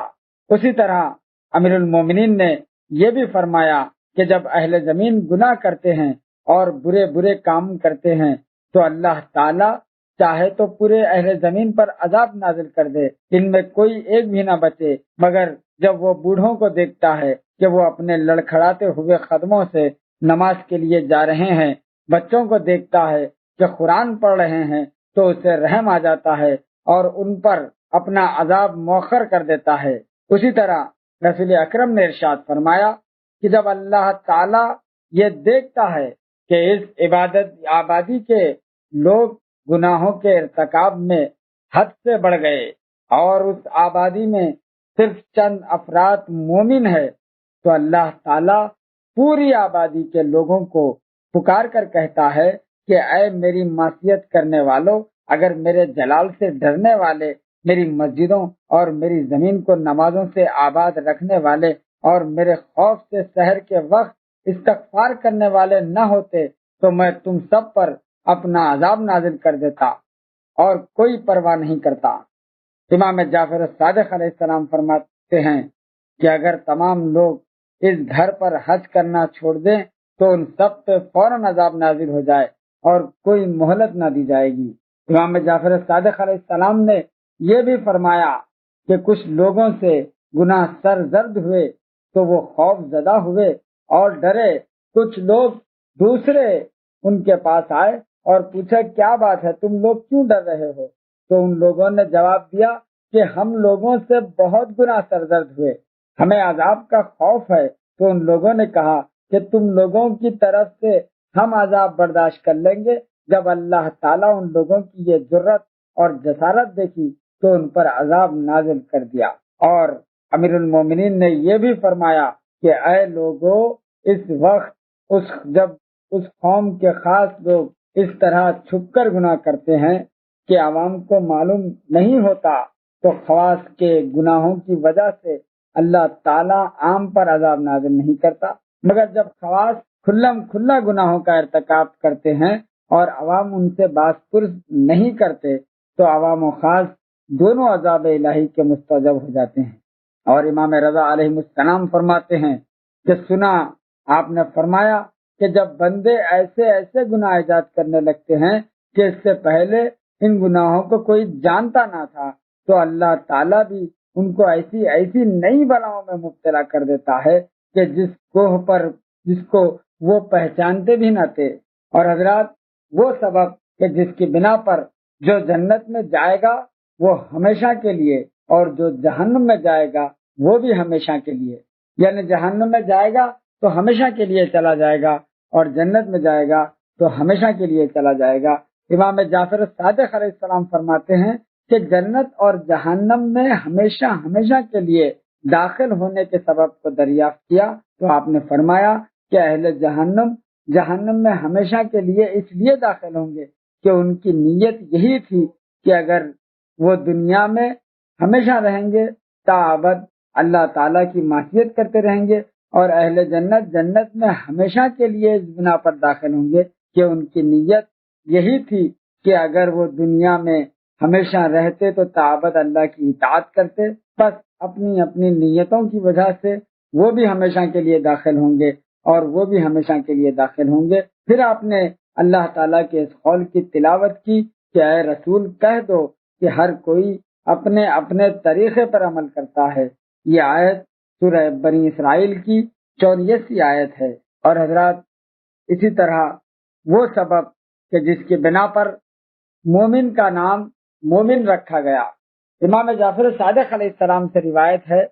اسی طرح امیر المومنین نے یہ بھی فرمایا کہ جب اہل زمین گناہ کرتے ہیں اور برے برے کام کرتے ہیں تو اللہ تعالی چاہے تو پورے اہل زمین پر عذاب نازل کر دے، ان میں کوئی ایک بھی نہ بچے، مگر جب وہ بوڑھوں کو دیکھتا ہے کہ وہ اپنے لڑکھڑاتے ہوئے قدموں سے نماز کے لیے جا رہے ہیں، بچوں کو دیکھتا ہے کہ قرآن پڑھ رہے ہیں تو اسے رحم آ جاتا ہے اور ان پر اپنا عذاب مؤخر کر دیتا ہے۔ اسی طرح رسول اکرم نے ارشاد فرمایا کہ جب اللہ تعالی یہ دیکھتا ہے کہ اس عبادت آبادی کے لوگ گناہوں کے ارتکاب میں حد سے بڑھ گئے اور اس آبادی میں صرف چند افراد مومن ہے، تو اللہ تعالیٰ پوری آبادی کے لوگوں کو پکار کر کہتا ہے کہ اے میری معصیت کرنے والوں، اگر میرے جلال سے ڈرنے والے، میری مسجدوں اور میری زمین کو نمازوں سے آباد رکھنے والے اور میرے خوف سے سحر کے وقت استغفار کرنے والے نہ ہوتے تو میں تم سب پر اپنا عذاب نازل کر دیتا اور کوئی پرواہ نہیں کرتا۔ امام جعفر صادق علیہ السلام فرماتے ہیں کہ اگر تمام لوگ اس گھر پر حج کرنا چھوڑ دیں تو ان سب پہ فوراً عذاب نازل ہو جائے اور کوئی مہلت نہ دی جائے گی۔ امام جعفر صادق علیہ السلام نے یہ بھی فرمایا کہ کچھ لوگوں سے گناہ سرزد ہوئے تو وہ خوف زدہ ہوئے اور ڈرے۔ کچھ لوگ دوسرے ان کے پاس آئے اور پوچھا کیا بات ہے، تم لوگ کیوں ڈر رہے ہو؟ تو ان لوگوں نے جواب دیا کہ ہم لوگوں سے بہت گناہ سرزد ہوئے، ہمیں عذاب کا خوف ہے۔ تو ان لوگوں نے کہا کہ تم لوگوں کی طرف سے ہم عذاب برداشت کر لیں گے۔ جب اللہ تعالیٰ ان لوگوں کی یہ جرت اور جسارت دیکھی تو ان پر عذاب نازل کر دیا۔ اور امیر المومنین نے یہ بھی فرمایا کہ اے لوگو، اس وقت جب اس قوم کے خاص لوگ اس طرح چھپ کر گناہ کرتے ہیں کہ عوام کو معلوم نہیں ہوتا تو خواص کے گناہوں کی وجہ سے اللہ تعالیٰ عام پر عذاب نازل نہیں کرتا، مگر جب خواص کھلا گناہوں کا ارتکاب کرتے ہیں اور عوام ان سے باز پرس نہیں کرتے تو عوام و خاص دونوں عذاب الہی کے مستوجب ہو جاتے ہیں۔ اور امام رضا علیہ السلام فرماتے ہیں کہ سنا آپ نے فرمایا کہ جب بندے ایسے ایسے گناہ ایجاد کرنے لگتے ہیں کہ اس سے پہلے ان گناہوں کو کوئی جانتا نہ تھا تو اللہ تعالیٰ بھی ان کو ایسی ایسی نئی بلاؤں میں مبتلا کر دیتا ہے کہ جس کو وہ پہچانتے بھی نہ تھے۔ اور حضرات، وہ سبب کہ جس کی بنا پر جو جنت میں جائے گا وہ ہمیشہ کے لیے اور جو جہنم میں جائے گا وہ بھی ہمیشہ کے لیے، یعنی جہنم میں جائے گا تو ہمیشہ کے لیے چلا جائے گا اور جنت میں جائے گا تو ہمیشہ کے لیے چلا جائے گا۔ امام جعفر صادق علیہ السلام فرماتے ہیں کہ جنت اور جہنم میں ہمیشہ ہمیشہ کے لیے داخل ہونے کے سبب کو دریافت کیا تو آپ نے فرمایا کہ اہل جہنم میں ہمیشہ کے لیے اس لیے داخل ہوں گے کہ ان کی نیت یہی تھی کہ اگر وہ دنیا میں ہمیشہ رہیں گے تاابد اللہ تعالیٰ کی معصیت کرتے رہیں گے، اور اہل جنت میں ہمیشہ کے لیے اس بنا پر داخل ہوں گے کہ ان کی نیت یہی تھی کہ اگر وہ دنیا میں ہمیشہ رہتے تو تاابد اللہ کی اطاعت کرتے، بس اپنی اپنی نیتوں کی وجہ سے وہ بھی ہمیشہ کے لیے داخل ہوں گے اور وہ بھی ہمیشہ کے لیے داخل ہوں گے۔ پھر آپ نے اللہ تعالیٰ کے اس قول کی تلاوت کی کہ اے رسول کہہ دو کہ ہر کوئی اپنے اپنے طریقے پر عمل کرتا ہے۔ یہ آیت سورہ بنی اسرائیل کی 84 آیت ہے۔ اور حضرات، اسی طرح وہ سبب کہ جس کی بنا پر مومن کا نام مومن رکھا گیا، امام جعفر صادق علیہ السلام سے روایت ہے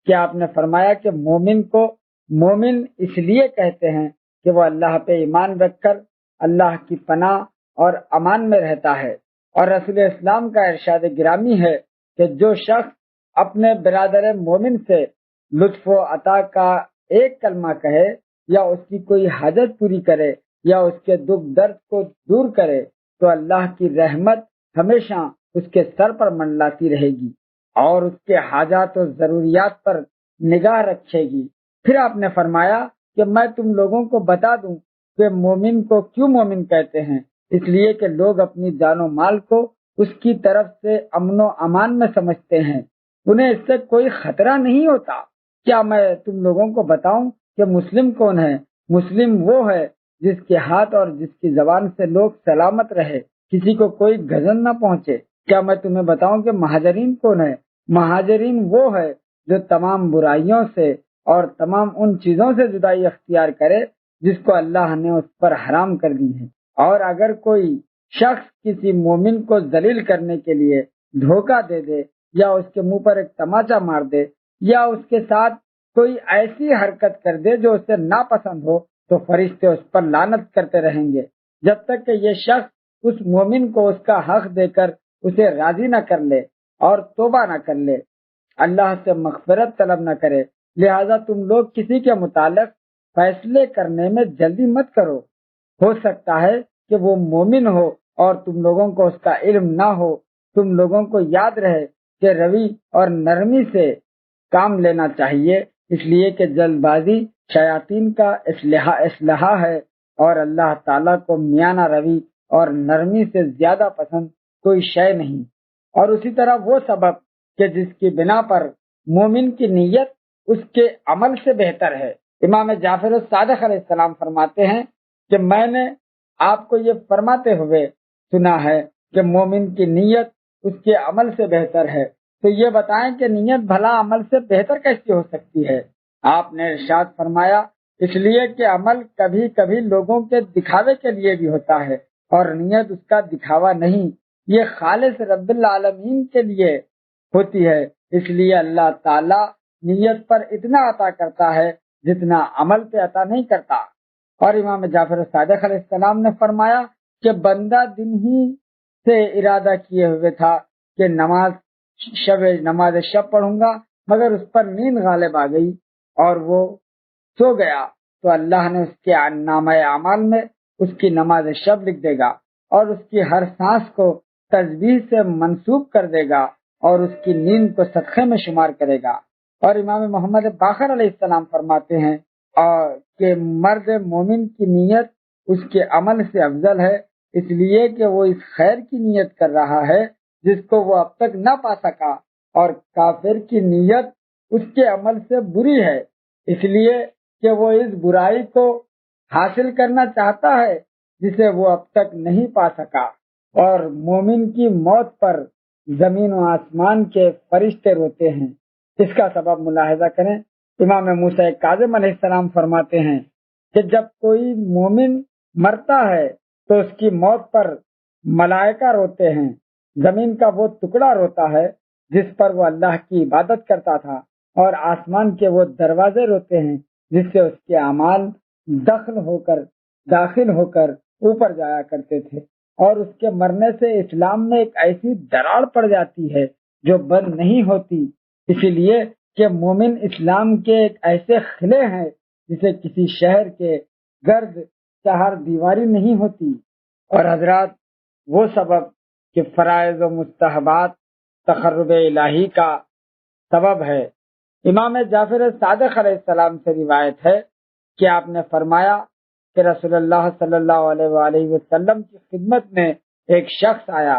کہ آپ نے فرمایا کہ مومن کو مومن اس لیے کہتے ہیں کہ وہ اللہ پہ ایمان رکھ کر اللہ کی پناہ اور امان میں رہتا ہے۔ اور رسول اسلام کا ارشاد گرامی ہے کہ جو شخص اپنے برادر مومن سے لطف و عطا کا ایک کلمہ کہے یا اس کی کوئی حاجت پوری کرے یا اس کے دکھ درد کو دور کرے تو اللہ کی رحمت ہمیشہ اس کے سر پر منڈلاتی رہے گی اور اس کے حاجات و ضروریات پر نگاہ رکھے گی۔ پھر آپ نے فرمایا کہ میں تم لوگوں کو بتا دوں کہ مومن کو کیوں مومن کہتے ہیں، اس لیے کہ لوگ اپنی جان و مال کو اس کی طرف سے امن و امان میں سمجھتے ہیں، انہیں اس سے کوئی خطرہ نہیں ہوتا۔ کیا میں تم لوگوں کو بتاؤں کہ مسلم کون ہے؟ مسلم وہ ہے جس کے ہاتھ اور جس کی زبان سے لوگ سلامت رہے، کسی کو کوئی گھن نہ پہنچے۔ کیا میں تمہیں بتاؤں کہ مہاجرین کون ہے؟ مہاجرین وہ ہے جو تمام برائیوں سے اور تمام ان چیزوں سے جدائی اختیار کرے جس کو اللہ نے اس پر حرام کر دی ہے۔ اور اگر کوئی شخص کسی مومن کو ذلیل کرنے کے لیے دھوکہ دے دے یا اس کے منہ پر ایک تماچا مار دے یا اس کے ساتھ کوئی ایسی حرکت کر دے جو اسے ناپسند ہو تو فرشتے اس پر لعنت کرتے رہیں گے جب تک کہ یہ شخص اس مومن کو اس کا حق دے کر اسے راضی نہ کر لے اور توبہ نہ کر لے، اللہ سے مغفرت طلب نہ کرے۔ لہذا تم لوگ کسی کے متعلق فیصلے کرنے میں جلدی مت کرو، ہو سکتا ہے کہ وہ مومن ہو اور تم لوگوں کو اس کا علم نہ ہو۔ تم لوگوں کو یاد رہے کہ روی اور نرمی سے کام لینا چاہیے، اس لیے کہ جلد بازی شیاطین کا اسلحہ ہے، اور اللہ تعالیٰ کو میانہ روی اور نرمی سے زیادہ پسند کوئی شے نہیں۔ اور اسی طرح وہ سبب کہ جس کی بنا پر مومن کی نیت اس کے عمل سے بہتر ہے۔ امام جعفر الصادق علیہ السلام فرماتے ہیں کہ میں نے آپ کو یہ فرماتے ہوئے سنا ہے کہ مومن کی نیت اس کے عمل سے بہتر ہے، تو یہ بتائیں کہ نیت بھلا عمل سے بہتر کیسے ہو سکتی ہے؟ آپ نے ارشاد فرمایا، اس لیے کہ عمل کبھی کبھی لوگوں کے دکھاوے کے لیے بھی ہوتا ہے، اور نیت اس کا دکھاوا نہیں، یہ خالص رب العالمین کے لیے ہوتی ہے۔ اس لیے اللہ تعالی نیت پر اتنا عطا کرتا ہے جتنا عمل پہ عطا نہیں کرتا۔ اور امام جعفر صادق علیہ السلام نے فرمایا کہ بندہ دن ہی سے ارادہ کیے ہوئے تھا کہ نماز شب پڑھوں گا، مگر اس پر نیند غالب آ گئی اور وہ سو گیا، تو اللہ نے اس کے نامہ اعمال میں اس کی نماز شب لکھ دے گا، اور اس کی ہر سانس کو تسبیح سے منسوب کر دے گا، اور اس کی نیند کو صدقے میں شمار کرے گا۔ اور امام محمد باقر علیہ السلام فرماتے ہیں کہ مرد مومن کی نیت اس کے عمل سے افضل ہے، اس لیے کہ وہ اس خیر کی نیت کر رہا ہے جس کو وہ اب تک نہ پا سکا، اور کافر کی نیت اس کے عمل سے بری ہے، اس لیے کہ وہ اس برائی کو حاصل کرنا چاہتا ہے جسے وہ اب تک نہیں پا سکا۔ اور مومن کی موت پر زمین و آسمان کے فرشتے روتے ہیں، اس کا سبب ملاحظہ کریں۔ امام موسیٰ کاظم علیہ السلام فرماتے ہیں کہ جب کوئی مومن مرتا ہے تو اس کی موت پر ملائکہ روتے ہیں، زمین کا وہ ٹکڑا روتا ہے جس پر وہ اللہ کی عبادت کرتا تھا، اور آسمان کے وہ دروازے روتے ہیں جس سے اس کے اعمال داخل ہو کر اوپر جایا کرتے تھے، اور اس کے مرنے سے اسلام میں ایک ایسی دراڑ پڑ جاتی ہے جو بند نہیں ہوتی، اسی لیے کہ مومن اسلام کے ایک ایسے قلعے ہیں جسے کسی شہر کے گرد چہار دیواری نہیں ہوتی۔ اور حضرات، وہ سبب کہ فرائض و مستحبات تقرب الہی کا سبب ہے۔ امام جعفر صادق علیہ السلام سے روایت ہے کہ آپ نے فرمایا کہ رسول اللہ صلی اللہ علیہ وآلہ وسلم کی خدمت میں ایک شخص آیا،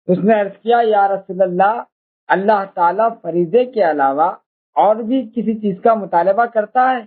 اس نے عرض کیا، یا رسول اللہ، اللہ تعالیٰ فریضے کے علاوہ اور بھی کسی چیز کا مطالبہ کرتا ہے؟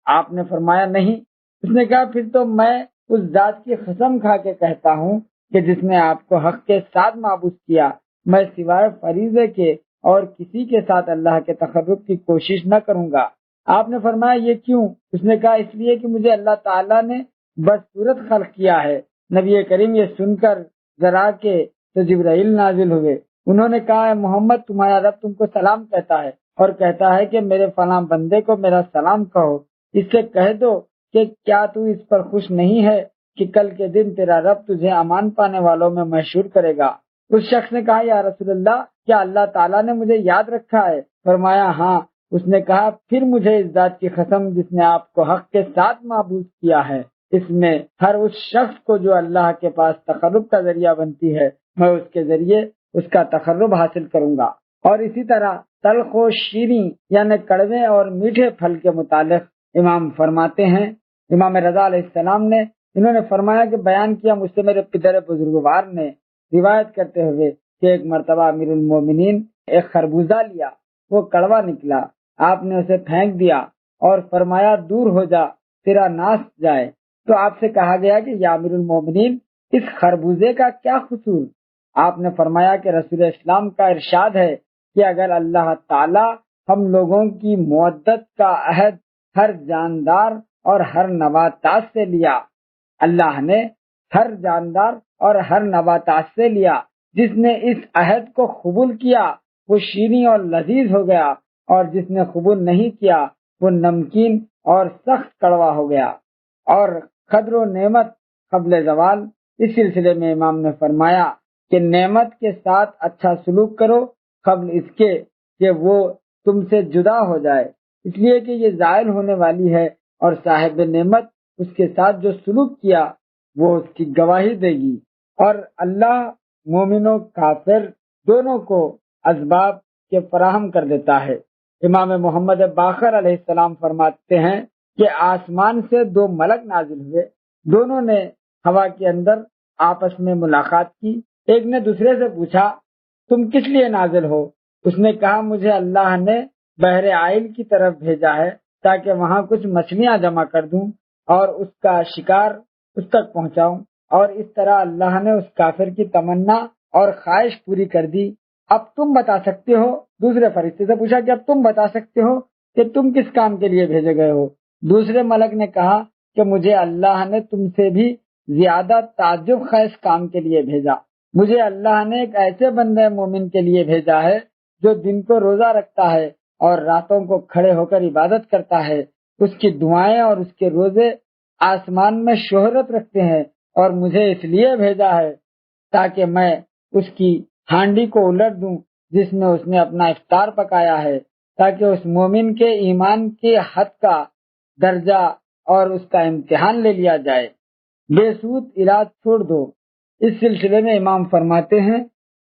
آپ نے فرمایا نہیں۔ اس نے کہا، پھر تو میں اس ذات کی قسم کھا کے کہتا ہوں کہ جس نے آپ کو حق کے ساتھ معبود کیا، میں سوائے فریضے کے اور کسی کے ساتھ اللہ کے تقرب کی کوشش نہ کروں گا۔ آپ نے فرمایا، یہ کیوں؟ اس نے کہا، اس لیے کہ مجھے اللہ تعالیٰ نے بدصورت خلق کیا ہے۔ نبی کریم یہ سن کر ذرا کے تو جبرائیل نازل ہوئے، انہوں نے کہا، اے محمد، تمہارا رب تم کو سلام کہتا ہے، اور کہتا ہے کہ میرے فلاں بندے کو میرا سلام کہو، اس سے کہہ دو کہ کیا تو اس پر خوش نہیں ہے کہ کل کے دن تیرا رب تجھے امان پانے والوں میں مشہور کرے گا۔ اس شخص نے کہا، یا رسول اللہ، کیا اللہ تعالیٰ نے مجھے یاد رکھا ہے؟ فرمایا، ہاں۔ اس نے کہا، پھر مجھے اس ذات کی قسم جس نے آپ کو حق کے ساتھ معبود کیا ہے، اس میں ہر اس شخص کو جو اللہ کے پاس تقرب کا ذریعہ بنتی ہے، میں اس کے ذریعے اس کا تقرب حاصل کروں گا۔ اور اسی طرح تلخ و شیریں یعنی کڑوے اور میٹھے پھل کے متعلق امام فرماتے ہیں، امام رضا علیہ السلام نے انہوں نے فرمایا کہ بیان کیا مجھ سے میرے پدر بزرگوار نے روایت کرتے ہوئے کہ ایک مرتبہ امیر المومنین ایک خربوزہ لیا، وہ کڑوا نکلا، آپ نے اسے پھینک دیا اور فرمایا، دور ہو جا، تیرا ناس جائے۔ تو آپ سے کہا گیا کہ یا امیر المومنین، اس خربوزے کا کیا قصور؟ آپ نے فرمایا کہ رسول اسلام کا ارشاد ہے کہ اگر اللہ تعالی ہم لوگوں کی مودت کا عہد ہر جاندار اور ہر نباتات سے لیا، اللہ نے ہر جاندار اور ہر نباتات سے لیا، جس نے اس عہد کو قبول کیا وہ شیریں اور لذیذ ہو گیا، اور جس نے قبول نہیں کیا وہ نمکین اور سخت کڑوا ہو گیا۔ اور قدر و نعمت قبل زوال۔ اس سلسلے میں امام نے فرمایا کہ نعمت کے ساتھ اچھا سلوک کرو قبل اس کے کہ وہ تم سے جدا ہو جائے، اس لیے کہ یہ زائل ہونے والی ہے، اور صاحب نعمت اس کے ساتھ جو سلوک کیا وہ اس کی گواہی دے گی۔ اور اللہ مومن و کافر دونوں کو اسباب کے فراہم کر دیتا ہے۔ امام محمد باقر علیہ السلام فرماتے ہیں کہ آسمان سے 2 ملک نازل ہوئے، دونوں نے ہوا کے اندر آپس میں ملاقات کی۔ ایک نے دوسرے سے پوچھا تم کس لیے نازل ہو؟ اس نے کہا مجھے اللہ نے بحر عائل کی طرف بھیجا ہے تاکہ وہاں کچھ مچھلیاں جمع کر دوں اور اس کا شکار اس تک پہنچاؤں، اور اس طرح اللہ نے اس کافر کی تمنا اور خواہش پوری کر دی۔ اب تم بتا سکتے ہو، دوسرے فرشتے سے پوچھا کہ اب تم بتا سکتے ہو کہ تم کس کام کے لیے بھیجے گئے ہو؟ دوسرے ملک نے کہا کہ مجھے اللہ نے تم سے بھی زیادہ تعجب خیز کام کے لیے بھیجا، مجھے اللہ نے ایک ایسے بندے مومن کے لیے بھیجا ہے جو دن کو روزہ رکھتا ہے اور راتوں کو کھڑے ہو کر عبادت کرتا ہے، اس کی دعائیں اور اس کے روزے آسمان میں شہرت رکھتے ہیں، اور مجھے اس لیے بھیجا ہے تاکہ میں اس کی ہانڈی کو الٹ دوں جس میں اس نے اپنا افطار پکایا ہے، تاکہ اس مومن کے ایمان کے حد کا درجہ اور اس کا امتحان لے لیا جائے۔ بے سود علاج چھوڑ دو۔ اس سلسلے میں امام فرماتے ہیں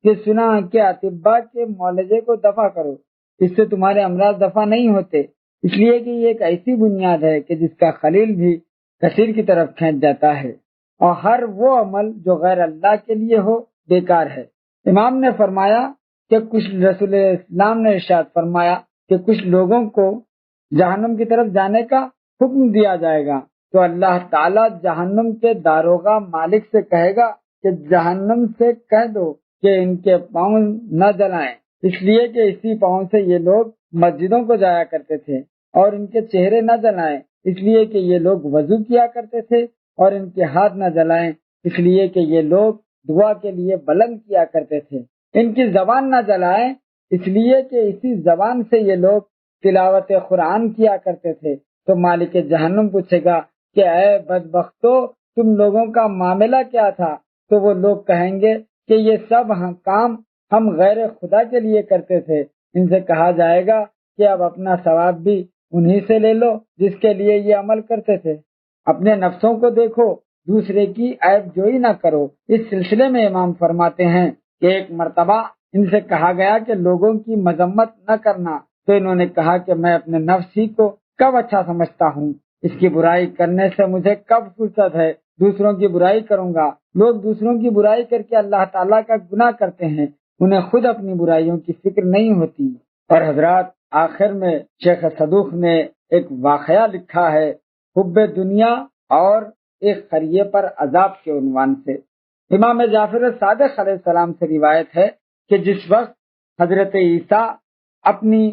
کہ سنا کہ اطباء کے معالجے کو دفع کرو، اس سے تمہارے امراض دفع نہیں ہوتے، اس لیے کہ یہ ایک ایسی بنیاد ہے کہ جس کا خلیل بھی کثیر کی طرف کھینچ جاتا ہے، اور ہر وہ عمل جو غیر اللہ کے لیے ہو بیکار ہے۔ امام نے فرمایا کہ کچھ رسول اسلام نے ارشاد فرمایا کہ کچھ لوگوں کو جہنم کی طرف جانے کا حکم دیا جائے گا تو اللہ تعالیٰ جہنم کے داروغہ مالک سے کہے گا کہ جہنم سے کہہ دو کہ ان کے پاؤں نہ جلائیں، اس لیے کہ اسی پاؤں سے یہ لوگ مسجدوں کو جایا کرتے تھے، اور ان کے چہرے نہ جلائیں اس لیے کہ یہ لوگ وضو کیا کرتے تھے، اور ان کے ہاتھ نہ جلائیں اس لیے کہ یہ لوگ دعا کے لیے بلند کیا کرتے تھے، ان کی زبان نہ جلائیں اس لیے کہ اسی زبان سے یہ لوگ تلاوت قرآن کیا کرتے تھے۔ تو مالک جہنم پوچھے گا کہ اے بدبختو تم لوگوں کا معاملہ کیا تھا؟ تو وہ لوگ کہیں گے کہ یہ سب کام ہم غیر خدا کے لیے کرتے تھے۔ ان سے کہا جائے گا کہ اب اپنا ثواب بھی انہی سے لے لو جس کے لیے یہ عمل کرتے تھے۔ اپنے نفسوں کو دیکھو، دوسرے کی عیب جوئی نہ کرو۔ اس سلسلے میں امام فرماتے ہیں کہ ایک مرتبہ ان سے کہا گیا کہ لوگوں کی مذمت نہ کرنا، تو انہوں نے کہا کہ میں اپنے نفس ہی کو کب اچھا سمجھتا ہوں، اس کی برائی کرنے سے مجھے کب فرصت ہے، دوسروں کی برائی کروں گا۔ لوگ دوسروں کی برائی کر کے اللہ تعالیٰ کا گناہ کرتے ہیں، انہیں خود اپنی برائیوں کی فکر نہیں ہوتی۔ اور حضرات آخر میں شیخ صدوق نے ایک واقعہ لکھا ہے حب دنیا اور ایک خریے پر عذاب کے عنوان سے۔ امام جعفر صادق علیہ السلام سے روایت ہے کہ جس وقت حضرت عیسیٰ اپنی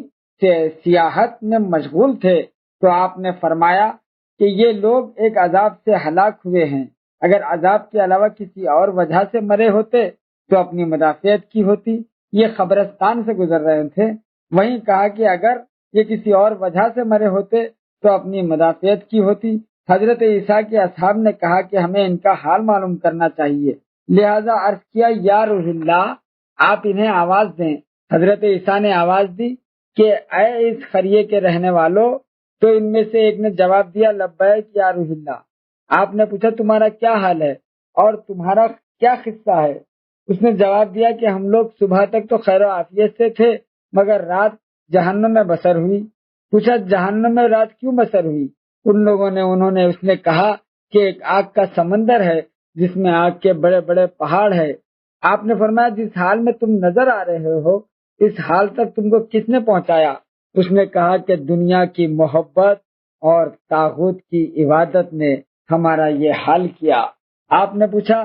سیاحت میں مشغول تھے تو آپ نے فرمایا کہ یہ لوگ ایک عذاب سے ہلاک ہوئے ہیں، اگر عذاب کے علاوہ کسی اور وجہ سے مرے ہوتے تو اپنی مدافعت کی ہوتی۔ یہ قبرستان سے گزر رہے تھے، وہیں کہا کہ اگر یہ کسی اور وجہ سے مرے ہوتے تو اپنی مدافعت کی ہوتی۔ حضرت عیسیٰ کے اصحاب نے کہا کہ ہمیں ان کا حال معلوم کرنا چاہیے، لہذا عرض کیا یا روح اللہ، آپ انہیں آواز دیں۔ حضرت عیسیٰ نے آواز دی کہ اے اس قریے کے رہنے والوں، تو ان میں سے ایک نے جواب دیا لبیک یا روح اللہ۔ آپ نے پوچھا تمہارا کیا حال ہے اور تمہارا کیا قصہ ہے؟ اس نے جواب دیا کہ ہم لوگ صبح تک تو خیر و عافیت سے تھے مگر رات جہنم میں بسر ہوئی۔ پوچھا جہنم میں رات کیوں بسر ہوئی؟ انہوں نے اس نے کہا کہ ایک آگ کا سمندر ہے جس میں آگ کے بڑے بڑے پہاڑ ہے۔ آپ نے فرمایا جس حال میں تم نظر آ رہے ہو اس حال تک تم کو کس نے پہنچایا؟ اس نے کہا کہ دنیا کی محبت اور طاغوت کی عبادت نے ہمارا یہ حال کیا۔ آپ نے پوچھا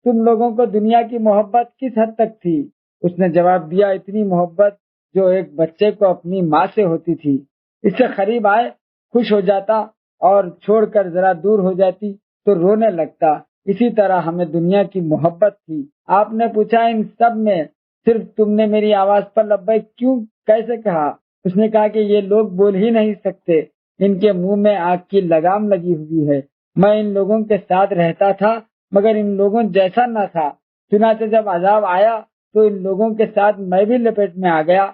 تم لوگوں کو دنیا کی محبت کس حد تک تھی؟ اس نے جواب دیا اتنی محبت جو ایک بچے کو اپنی ماں سے ہوتی تھی، اس سے قریب آئے خوش ہو جاتا اور چھوڑ کر ذرا دور ہو جاتی تو رونے لگتا، اسی طرح ہمیں دنیا کی محبت تھی۔ آپ نے پوچھا ان سب میں صرف تم نے میری آواز پر لبیک کیوں کیسے کہا؟ اس نے کہا کہ یہ لوگ بول ہی نہیں سکتے، ان کے منہ میں آگ کی لگام لگی ہوئی ہے، میں ان لوگوں کے ساتھ رہتا تھا مگر ان لوگوں جیسا نہ تھا، چنانچہ جب عذاب آیا تو ان لوگوں کے ساتھ میں بھی لپیٹ میں آ گیا۔